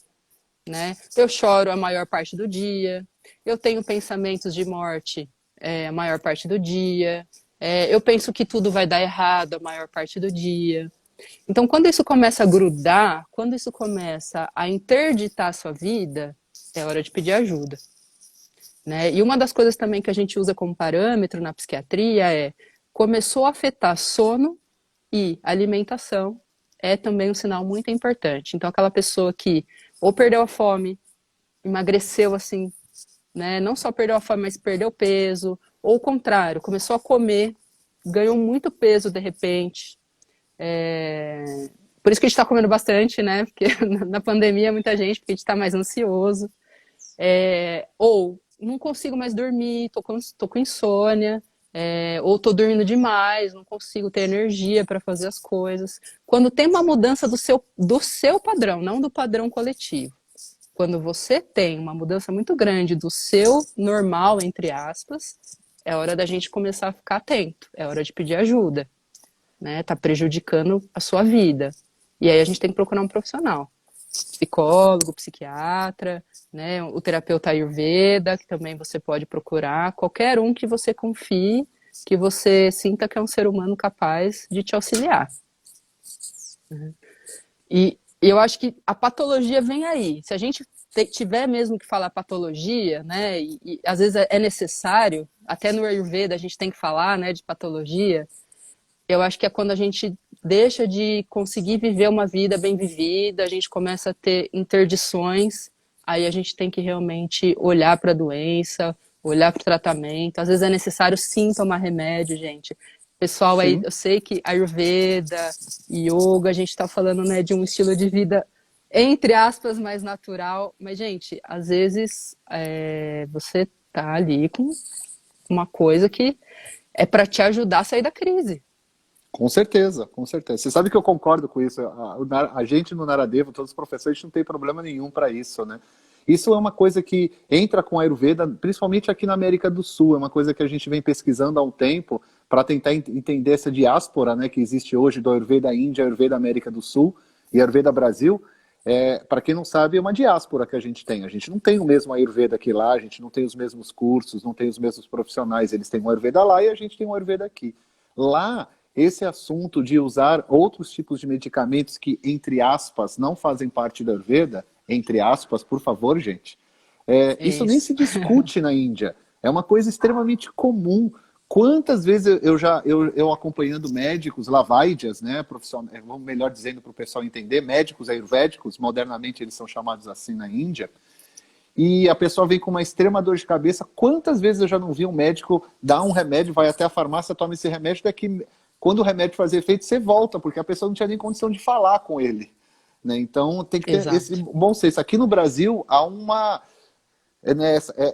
Né? Eu choro a maior parte do dia, eu tenho pensamentos de morte a maior parte do dia, eu penso que tudo vai dar errado a maior parte do dia. Então, quando isso começa a grudar, quando isso começa a interditar a sua vida, é hora de pedir ajuda. Né? E uma das coisas também que a gente usa como parâmetro na psiquiatria é começou a afetar sono e alimentação é também um sinal muito importante. Então, aquela pessoa que ou perdeu a fome, emagreceu assim, né? Não só perdeu a fome, mas perdeu peso, ou o contrário, começou a comer, ganhou muito peso de repente. Por isso que a gente está comendo bastante, né? Porque na pandemia muita gente, porque a gente está mais ansioso. Ou não consigo mais dormir, tô com insônia, ou tô dormindo demais, não consigo ter energia para fazer as coisas. Quando tem uma mudança do seu padrão, não do padrão coletivo. Quando você tem uma mudança muito grande do seu normal, entre aspas, é hora da gente começar a ficar atento, é hora de pedir ajuda, né? Tá prejudicando a sua vida. E aí a gente tem que procurar um profissional, psicólogo, psiquiatra, né? O terapeuta Ayurveda, que também você pode procurar, qualquer um que você confie, que você sinta que é um ser humano capaz de te auxiliar. E eu acho que a patologia vem aí. Se a gente tiver mesmo que falar patologia, né, e às vezes é necessário, até no Ayurveda a gente tem que falar, né, de patologia, eu acho que é quando a gente deixa de conseguir viver uma vida bem vivida, a gente começa a ter interdições, aí a gente tem que realmente olhar para a doença, olhar para o tratamento. Às vezes é necessário sim tomar remédio, gente. Pessoal, aí
Sim.
eu sei que Ayurveda, Yoga, a gente está falando, né, de um estilo de vida entre aspas mais natural, mas gente, às vezes você tá ali com uma coisa que é para te ajudar a sair da crise.
Com certeza, com certeza. Você sabe que eu concordo com isso. A gente no Naradevo, todos os professores, não tem problema nenhum para isso, né? Isso é uma coisa que entra com a Ayurveda, principalmente aqui na América do Sul. É uma coisa que a gente vem pesquisando há um tempo para tentar entender essa diáspora, né, que existe hoje do Ayurveda Índia, Ayurveda América do Sul e Ayurveda Brasil. Para quem não sabe, é uma diáspora que a gente tem. A gente não tem o mesmo Ayurveda aqui lá, a gente não tem os mesmos cursos, não tem os mesmos profissionais. Eles têm um Ayurveda lá e a gente tem um Ayurveda aqui. Lá, esse assunto de usar outros tipos de medicamentos que, entre aspas, não fazem parte da Ayurveda, entre aspas, por favor, gente, isso nem
Isso.
se discute na Índia. É uma coisa extremamente comum. Quantas vezes eu acompanhando médicos, Lavaidias, né, vamos melhor dizendo para o pessoal entender, médicos ayurvédicos, modernamente eles são chamados assim na Índia, e a pessoa vem com uma extrema dor de cabeça. Quantas vezes eu já não vi um médico dar um remédio, vai até a farmácia, toma esse remédio, daqui, quando o remédio fazer efeito, você volta, porque a pessoa não tinha nem condição de falar com ele. Né? Então tem que ter esse
Exato.
bom senso. Aqui no Brasil há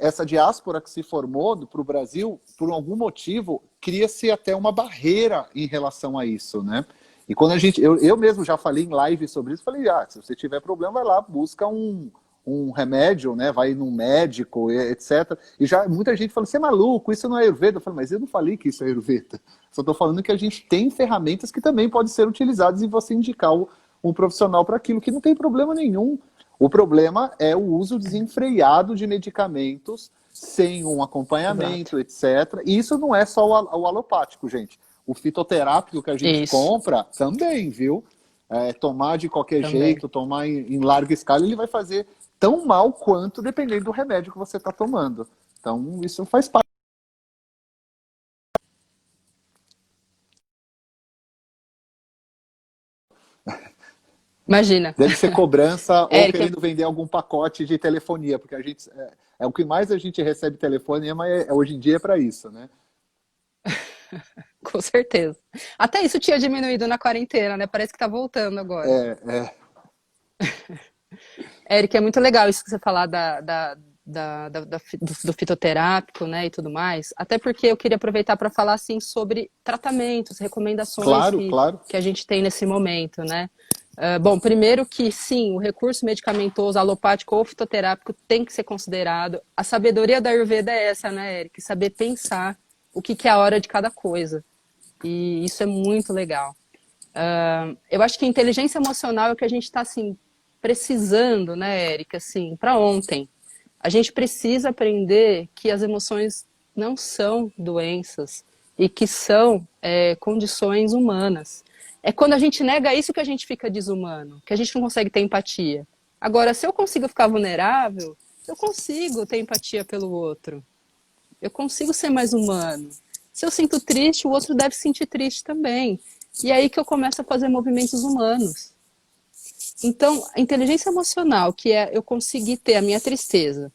essa diáspora que se formou para o Brasil, por algum motivo, cria-se até uma barreira em relação a isso, né? E quando eu mesmo já falei em live sobre isso, falei, se você tiver problema, vai lá, busca um remédio, né? Vai num médico, etc. E já muita gente fala, você é maluco, isso não é Ayurveda. Eu falei, mas eu não falei que isso é Ayurveda. Só estou falando que a gente tem ferramentas que também podem ser utilizadas e você indicar um profissional para aquilo, que não tem problema nenhum. O problema é o uso desenfreado de medicamentos sem um
Exato.
acompanhamento, etc. E isso não é só o alopático, gente. O fitoterápico que a gente
Isso.
compra também, viu? Tomar de qualquer
Também.
jeito, tomar em larga escala, ele vai fazer tão mal quanto dependendo do remédio que você está tomando. Então, isso faz parte.
Imagina.
Deve ser cobrança ou
Érica,
querendo vender algum pacote de telefonia, porque a gente o que mais a gente recebe telefonema hoje em dia é para isso, né?
com certeza. Até isso tinha diminuído na quarentena, né? Parece que tá voltando agora.
É,
Érica, é muito legal isso que você falar do fitoterápico, né, e tudo mais. Até porque eu queria aproveitar para falar assim sobre tratamentos, recomendações
claro, claro.
que a gente tem nesse momento, né? Bom, primeiro que sim, o recurso medicamentoso, alopático ou fitoterápico tem que ser considerado. A sabedoria da Ayurveda é essa, né, Eric? Saber pensar o que é a hora de cada coisa. E isso é muito legal. Eu acho que a inteligência emocional é o que a gente está assim, precisando, né, Érica, assim, para ontem. A gente precisa aprender que as emoções não são doenças e que são condições humanas. É quando a gente nega isso que a gente fica desumano, que a gente não consegue ter empatia. Agora, se eu consigo ficar vulnerável, eu consigo ter empatia pelo outro. Eu consigo ser mais humano. Se eu sinto triste, o outro deve sentir triste também. E é aí que eu começo a fazer movimentos humanos. Então, a inteligência emocional, que é eu conseguir ter a minha tristeza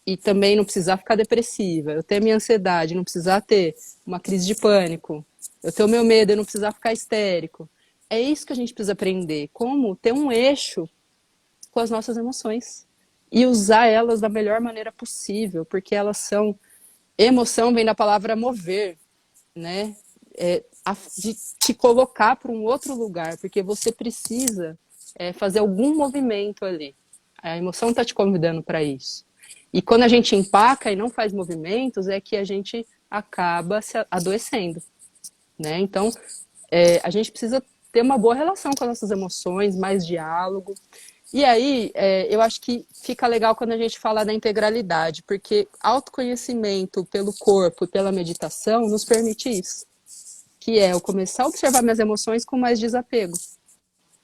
e também não precisar ficar depressiva, eu ter a minha ansiedade, não precisar ter uma crise de pânico, eu ter o meu medo, eu não precisar ficar histérico. É isso que a gente precisa aprender, como ter um eixo com as nossas emoções e usar elas da melhor maneira possível, porque elas são... Emoção vem da palavra mover, né? De te colocar para um outro lugar, porque você precisa fazer algum movimento ali. A emoção está te convidando para isso. E quando a gente empaca e não faz movimentos, é que a gente acaba se adoecendo, né? Então, a gente precisa ter uma boa relação com as nossas emoções, mais diálogo. E aí, eu acho que fica legal quando a gente fala da integralidade, porque autoconhecimento pelo corpo e pela meditação nos permite isso, que é eu começar a observar minhas emoções com mais desapego.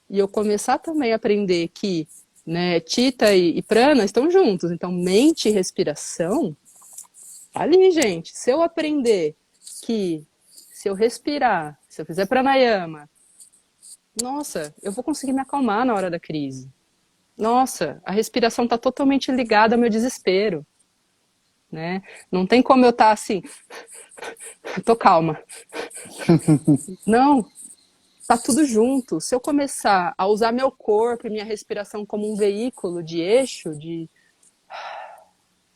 E eu começar também a aprender que, né, Tita e Prana estão juntos, então mente e respiração, tá ali, gente. Se eu aprender que se eu respirar, se eu fizer pranayama, Nossa, eu vou conseguir me acalmar na hora da crise. Nossa, a respiração está totalmente ligada ao meu desespero, né? Não tem como eu estar assim, tô calma. Não, tá tudo junto. Se eu começar a usar meu corpo e minha respiração como um veículo de eixo,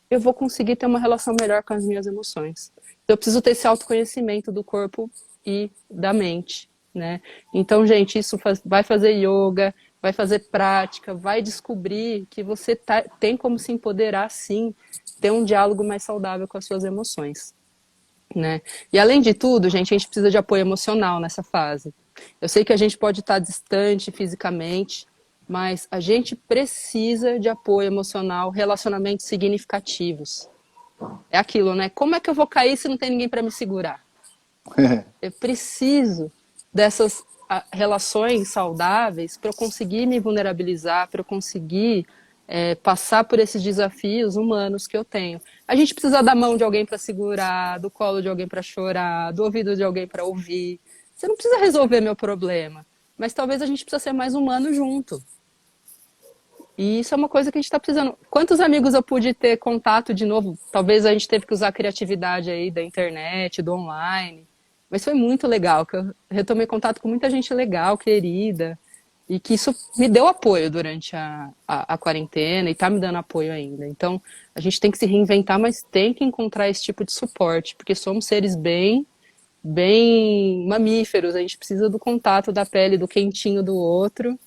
eu vou conseguir ter uma relação melhor com as minhas emoções. Eu preciso ter esse autoconhecimento do corpo e da mente, né? Então, gente, vai fazer yoga, vai fazer prática, vai descobrir que você tem como se empoderar, sim, ter um diálogo mais saudável com as suas emoções, né? E além de tudo, gente, a gente precisa de apoio emocional nessa fase. Eu sei que a gente pode estar distante fisicamente, mas a gente precisa de apoio emocional, relacionamentos significativos. É aquilo, né? Como é que eu vou cair se não tem ninguém para me segurar? Eu preciso dessas relações saudáveis para eu conseguir me vulnerabilizar, para eu conseguir passar por esses desafios humanos que eu tenho. A gente precisa da mão de alguém para segurar, do colo de alguém para chorar, do ouvido de alguém para ouvir. Você não precisa resolver meu problema, mas talvez a gente precisa ser mais humano junto. E isso é uma coisa que a gente está precisando. Quantos amigos eu pude ter contato de novo? Talvez a gente teve que usar a criatividade aí da internet, do online. Mas foi muito legal, que eu retomei contato com muita gente legal, querida, e que isso me deu apoio durante a quarentena e está me dando apoio ainda. Então, a gente tem que se reinventar, mas tem que encontrar esse tipo de suporte, porque somos seres bem mamíferos, a gente precisa do contato da pele, do quentinho do outro.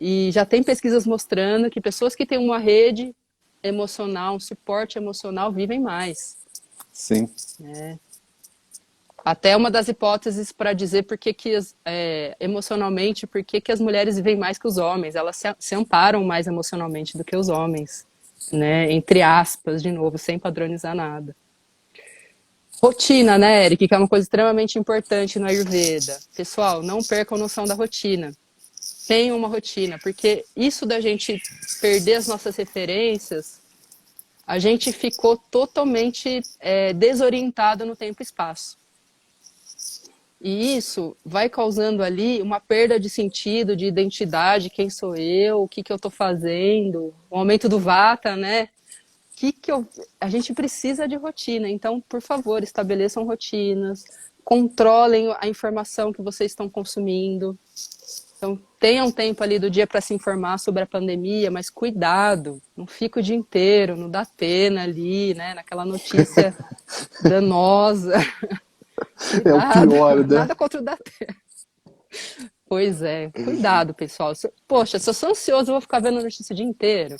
E já tem pesquisas mostrando que pessoas que têm uma rede emocional, um suporte emocional, vivem mais.
Sim.
Né? Até uma das hipóteses para dizer emocionalmente, por que as mulheres vivem mais que os homens. Elas se amparam mais emocionalmente do que os homens. Né? Entre aspas, de novo, sem padronizar nada. Rotina, né, Eric? Que é uma coisa extremamente importante no Ayurveda. Pessoal, não percam a noção da rotina. Tenham uma rotina, porque isso da gente perder as nossas referências, a gente ficou totalmente desorientado no tempo e espaço. E isso vai causando ali uma perda de sentido, de identidade, quem sou eu, o que eu estou fazendo, o aumento do vata, né? A gente precisa de rotina, então, por favor, estabeleçam rotinas, controlem a informação que vocês estão consumindo. Então, tenham tempo ali do dia para se informar sobre a pandemia, mas cuidado, não fica o dia inteiro, não dá pena ali, né, naquela notícia danosa.
É o pior, né?
Nada contra o Datena. Pois é, cuidado, pessoal. Poxa, se eu sou ansioso, eu vou ficar vendo notícia o dia inteiro.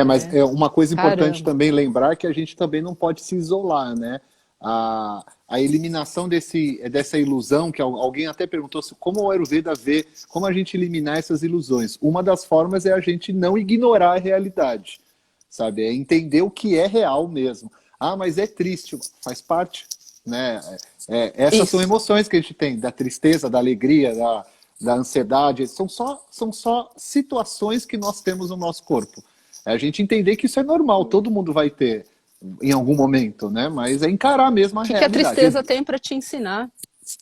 Mas é uma coisa importante
Caramba.
também lembrar que a gente também não pode se isolar, né? A eliminação dessa ilusão, que alguém até perguntou como o Ayurveda vê, como a gente eliminar essas ilusões. Uma das formas é a gente não ignorar a realidade, sabe? É entender o que é real mesmo. Ah, mas é triste, faz parte, né? Essas são emoções que a gente tem, da tristeza, da alegria, da ansiedade. São só situações que nós temos no nosso corpo. É a gente entender que isso é normal, todo mundo vai ter em algum momento, né? Mas é encarar mesmo a
O que
realidade.
a tristeza tem para te ensinar?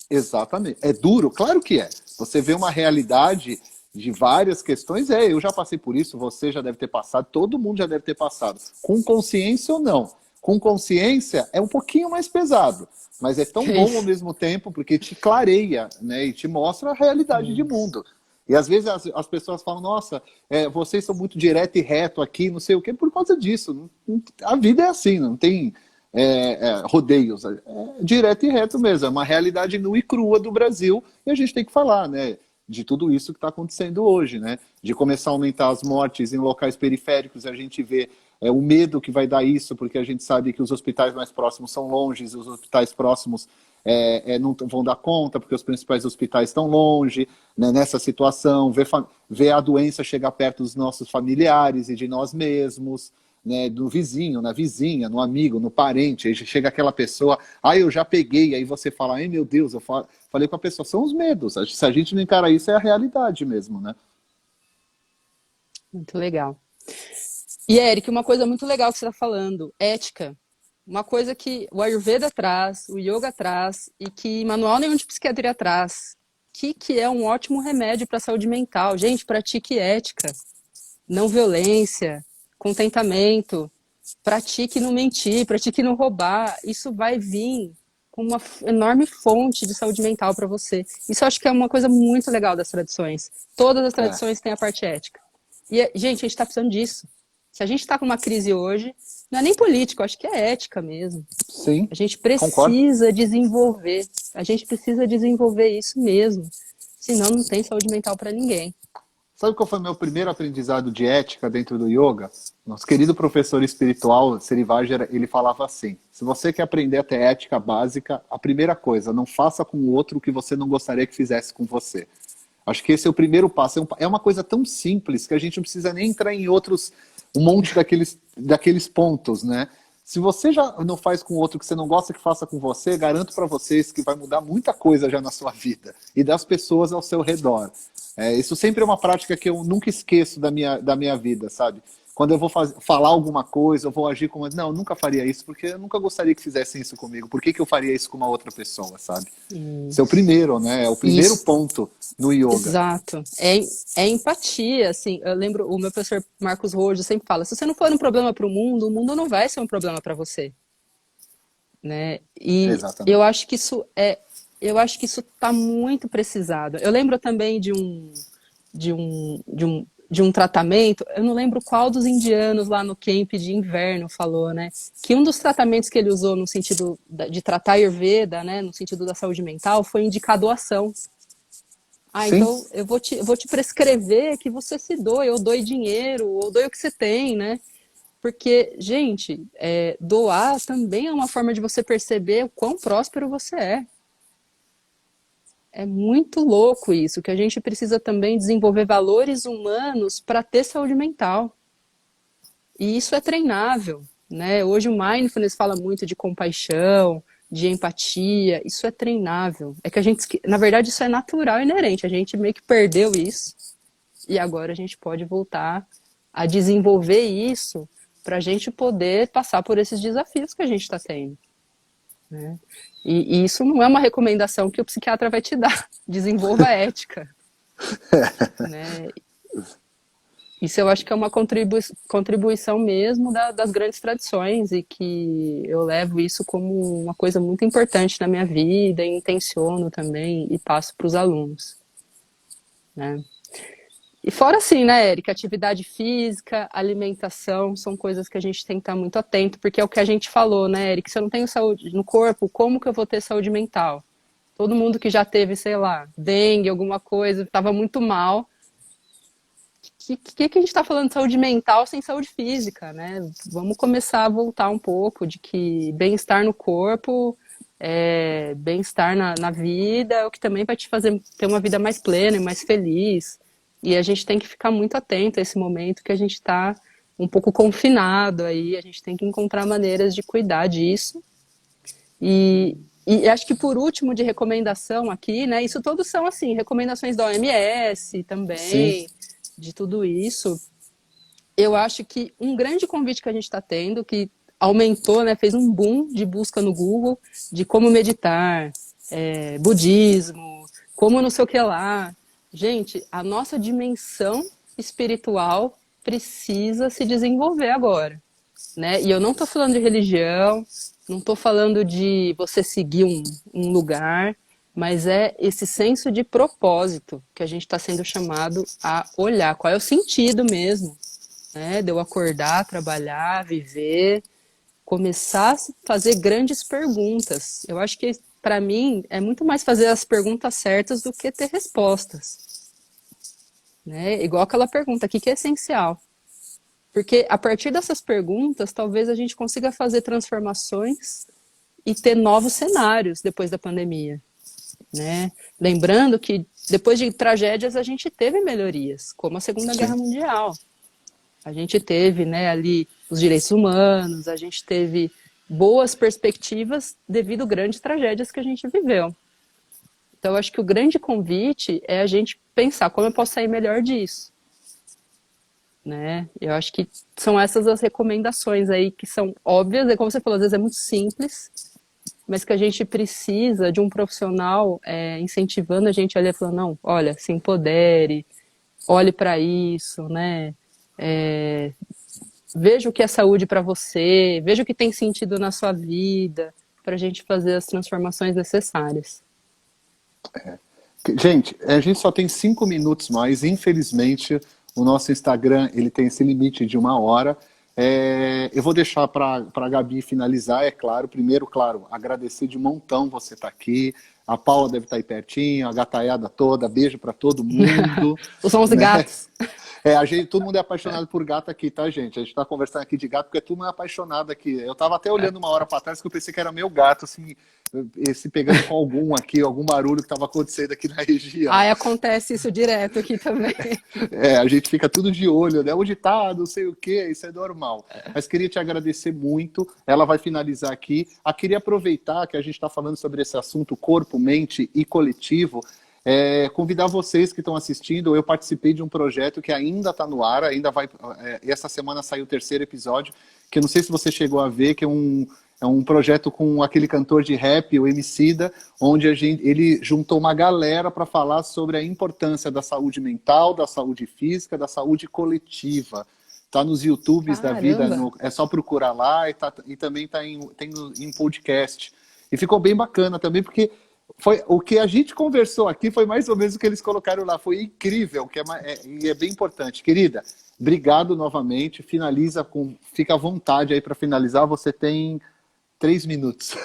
Exatamente. É duro? Claro que é. Você vê uma realidade de várias questões, eu já passei por isso, você já deve ter passado, todo mundo já deve ter passado. Com consciência ou não. Com consciência é um pouquinho mais pesado, mas é tão bom ao mesmo tempo, porque te clareia, né? E te mostra a realidade de mundo. E às vezes as pessoas falam, nossa, vocês são muito direto e reto aqui, não sei o quê, por causa disso. A vida é assim, não tem rodeios. É direto e reto mesmo, é uma realidade nua e crua do Brasil, e a gente tem que falar, né? De tudo isso que está acontecendo hoje, né? De começar a aumentar as mortes em locais periféricos, a gente vê o medo que vai dar isso, porque a gente sabe que os hospitais mais próximos são longe, os hospitais próximos não vão dar conta, porque os principais hospitais estão longe, né, nessa situação, ver a doença chegar perto dos nossos familiares e de nós mesmos, né, do vizinho, na vizinha, no amigo, no parente, aí chega aquela pessoa, eu já peguei, aí você fala, ai meu Deus, eu falei com a pessoa, são os medos, se a gente não encara isso, é a realidade mesmo, né?
Muito legal. E, Eric, uma coisa muito legal que você está falando, ética. Uma coisa que o Ayurveda traz, o Yoga traz, e que manual nenhum de psiquiatria traz, que é um ótimo remédio para a saúde mental. Gente, pratique ética, não violência, contentamento, pratique não mentir, pratique não roubar. Isso vai vir com uma enorme fonte de saúde mental para você. Isso eu acho que é uma coisa muito legal das tradições. Todas as tradições têm a parte ética. E, gente, a gente está precisando disso. Se a gente está com uma crise hoje, não é nem político, acho que é ética mesmo.
Sim,
A gente
concordo.
precisa desenvolver. A gente precisa desenvolver isso mesmo. Senão não tem saúde mental para ninguém.
Sabe qual foi o meu primeiro aprendizado de ética dentro do yoga? Nosso querido professor espiritual, Sri Vajra, ele falava assim: se você quer aprender a ter ética básica, a primeira coisa, não faça com o outro o que você não gostaria que fizesse com você. Acho que esse é o primeiro passo. É uma coisa tão simples que a gente não precisa nem entrar em outros, um monte daqueles pontos, né? Se você já não faz com o outro que você não gosta que faça com você, garanto para vocês que vai mudar muita coisa já na sua vida e das pessoas ao seu redor. Isso sempre é uma prática que eu nunca esqueço da minha vida, sabe? Quando eu vou falar alguma coisa, eu vou agir como... Não, eu nunca faria isso, porque eu nunca gostaria que fizessem isso comigo. Por que eu faria isso com uma outra pessoa, sabe? Esse é o primeiro, né? É o primeiro ponto no yoga.
Exato. É empatia, assim. Eu lembro, o meu professor Marcos Rojo sempre fala, se você não for um problema para o mundo não vai ser um problema para você. Né? E
Exatamente.
eu acho que isso está muito precisado. Eu lembro também de um tratamento, eu não lembro qual dos indianos lá no camp de inverno falou, né? Que um dos tratamentos que ele usou no sentido de tratar Ayurveda, né? No sentido da saúde mental, foi indicar doação.
Sim.
Então eu vou te prescrever que você se doe, ou doe dinheiro, ou doe o que você tem, né? Porque, gente, doar também é uma forma de você perceber o quão próspero você é. É muito louco isso, que a gente precisa também desenvolver valores humanos para ter saúde mental. E isso é treinável, né? Hoje o Mindfulness fala muito de compaixão, de empatia, isso é treinável. É que a gente, na verdade, isso é natural e inerente, a gente meio que perdeu isso, e agora a gente pode voltar a desenvolver isso para a gente poder passar por esses desafios que a gente está tendo. Né? E isso não é uma recomendação que o psiquiatra vai te dar. Desenvolva a ética. Né? Isso eu acho que é uma contribuição mesmo das grandes tradições e que eu levo isso como uma coisa muito importante na minha vida e intenciono também e passo para os alunos. Né? E fora assim, né, Érica, atividade física, alimentação, são coisas que a gente tem que estar muito atento, porque é o que a gente falou, né, Érica, se eu não tenho saúde no corpo, como que eu vou ter saúde mental? Todo mundo que já teve, sei lá, dengue, alguma coisa, estava muito mal. O que a gente está falando de saúde mental sem saúde física, né? Vamos começar a voltar um pouco de que bem-estar no corpo, bem-estar na vida, é o que também vai te fazer ter uma vida mais plena e mais feliz. E a gente tem que ficar muito atento a esse momento que a gente está um pouco confinado aí, a gente tem que encontrar maneiras de cuidar disso. E acho que por último de recomendação aqui, né, isso todos são assim, recomendações da OMS também, sim, de tudo isso. Eu acho que um grande convite que a gente está tendo, que aumentou, né, fez um boom de busca no Google, de como meditar, budismo, como não sei o que lá. Gente, a nossa dimensão espiritual precisa se desenvolver agora, né? E eu não estou falando de religião, não estou falando de você seguir um lugar, mas é esse senso de propósito que a gente está sendo chamado a olhar. Qual é o sentido mesmo, né? De eu acordar, trabalhar, viver, começar a fazer grandes perguntas. Eu acho que, para mim, é muito mais fazer as perguntas certas do que ter respostas. Né? Igual aquela pergunta, o que é essencial? Porque a partir dessas perguntas, talvez a gente consiga fazer transformações e ter novos cenários depois da pandemia. Né? Lembrando que depois de tragédias a gente teve melhorias, como a Segunda Guerra Mundial. A gente teve, né, ali os direitos humanos, a gente teve boas perspectivas devido a grandes tragédias que a gente viveu. Então, eu acho que o grande convite é a gente pensar como eu posso sair melhor disso. Né? Eu acho que são essas as recomendações aí que são óbvias, e como você falou, às vezes é muito simples, mas que a gente precisa de um profissional incentivando a gente ali, falando, não, olha, se empodere, olhe para isso, né? Veja o que é saúde para você, veja o que tem sentido na sua vida, para a gente fazer as transformações necessárias.
Gente, a gente só tem 5 minutos mais, infelizmente o nosso Instagram ele tem esse limite de 1 hora. Eu vou deixar para a Gabi finalizar, é claro. Primeiro, claro, agradecer de montão você estar aqui. A Paula deve estar aí pertinho, a gataiada toda, beijo para todo mundo.
Os 11
né?
gatos.
Todo mundo é apaixonado por gato aqui, tá, gente? A gente tá conversando aqui de gato porque todo mundo é apaixonado aqui. Eu tava até olhando 1 hora para trás que eu pensei que era meu gato, assim, se pegando com algum barulho que tava acontecendo aqui na região.
Acontece isso direto aqui também.
A gente fica tudo de olho, né? Onde tá, não sei o quê, isso é normal. Mas queria te agradecer muito. Ela vai finalizar aqui. Queria aproveitar que a gente está falando sobre esse assunto corpo, mente e coletivo. Convidar vocês que estão assistindo. Eu participei de um projeto que ainda está no ar, ainda vai. Essa semana saiu o 3º episódio, que eu não sei se você chegou a ver, que é um projeto com aquele cantor de rap, o Emicida, onde ele juntou uma galera para falar sobre a importância da saúde mental, da saúde física, da saúde coletiva. Está nos YouTubes da vida, é só procurar lá, e também tem em podcast. E ficou bem bacana também, porque o que a gente conversou aqui foi mais ou menos o que eles colocaram lá. Foi incrível, e é bem importante. Querida, obrigado novamente. Fica à vontade aí para finalizar. Você tem 3 minutos.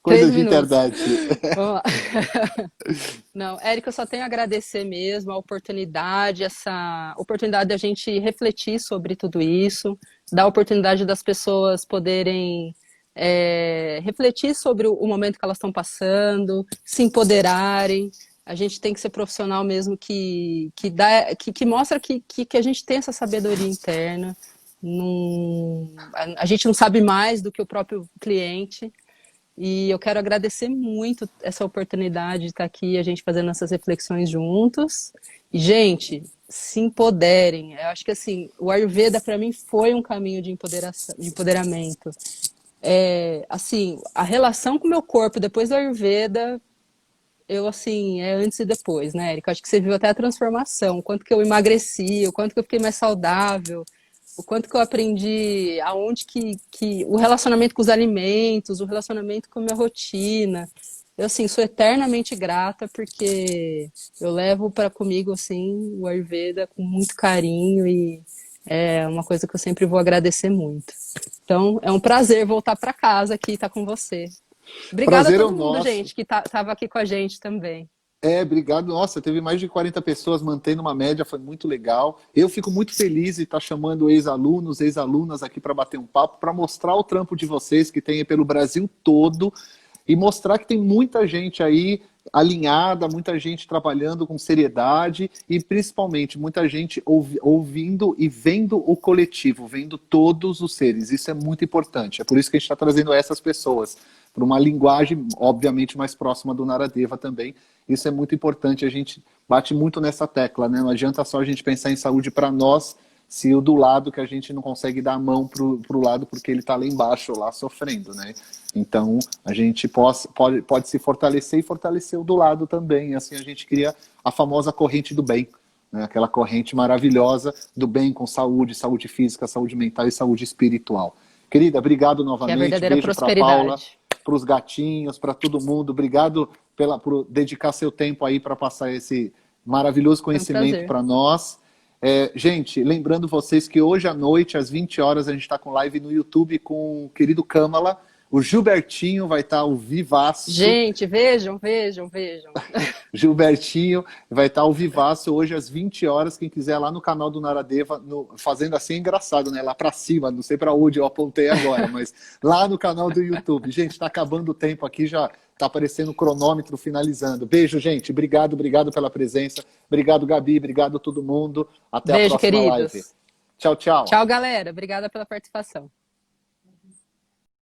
Coisa de internet.
Vamos lá. Não, Érica, eu só tenho a agradecer mesmo a oportunidade, essa oportunidade de a gente refletir sobre tudo isso, dar a oportunidade das pessoas poderem refletir sobre o momento que elas estão passando, se empoderarem. A gente tem que ser profissional mesmo que mostra que a gente tem essa sabedoria interna. A gente não sabe mais do que o próprio cliente. E eu quero agradecer muito essa oportunidade de estar aqui, a gente fazendo essas reflexões juntos. E, gente, se empoderem. Eu acho que assim, o Ayurveda para mim foi um caminho de empoderamento. Assim, a relação com o meu corpo depois do Ayurveda, é antes e depois, né, Érica? Acho que você viu até a transformação, o quanto que eu emagreci, o quanto que eu fiquei mais saudável, o quanto que eu aprendi aonde que o relacionamento com os alimentos, o relacionamento com a minha rotina. Eu, assim, sou eternamente grata porque eu levo comigo, assim, o Ayurveda com muito carinho e é uma coisa que eu sempre vou agradecer muito. Então, é um prazer voltar para casa aqui e estar com você. Obrigada a todo mundo, gente, que estava aqui com a gente também.
Obrigado. Nossa, teve mais de 40 pessoas mantendo uma média, foi muito legal. Eu fico muito feliz de estar chamando ex-alunos, ex-alunas aqui para bater um papo, para mostrar o trampo de vocês que tem pelo Brasil todo e mostrar que tem muita gente aí alinhada, muita gente trabalhando com seriedade e principalmente muita gente ouvindo e vendo o coletivo, vendo todos os seres. Isso é muito importante. É por isso que a gente está trazendo essas pessoas para uma linguagem, obviamente, mais próxima do Naradeva também. Isso é muito importante, a gente bate muito nessa tecla, né? Não adianta só a gente pensar em saúde para nós, se o do lado que a gente não consegue dar a mão pro lado porque ele está lá embaixo, lá sofrendo, né? Então, a gente pode se fortalecer e fortalecer o do lado também. E assim a gente cria a famosa corrente do bem, né? Aquela corrente maravilhosa do bem com saúde, saúde física, saúde mental e saúde espiritual. Querida, obrigado novamente.
Que é a verdadeira
beijo para Paula, para os gatinhos, para todo mundo. Obrigado por dedicar seu tempo aí para passar esse maravilhoso conhecimento para nós. Gente, lembrando vocês que hoje à noite, às 20 horas, a gente está com live no YouTube com o querido Kamala. O Gilbertinho vai estar ao vivaço.
Gente, vejam.
Gilbertinho vai estar ao vivaço hoje às 20 horas. Quem quiser lá no canal do Naradeva, fazendo assim é engraçado, né? Lá para cima, não sei para onde eu apontei agora, mas lá no canal do YouTube. Gente, está acabando o tempo aqui, já está aparecendo o cronômetro finalizando. Beijo, gente. Obrigado pela presença. Obrigado, Gabi. Obrigado a todo mundo. Até a próxima live. Tchau, tchau.
Tchau, galera. Obrigada pela participação.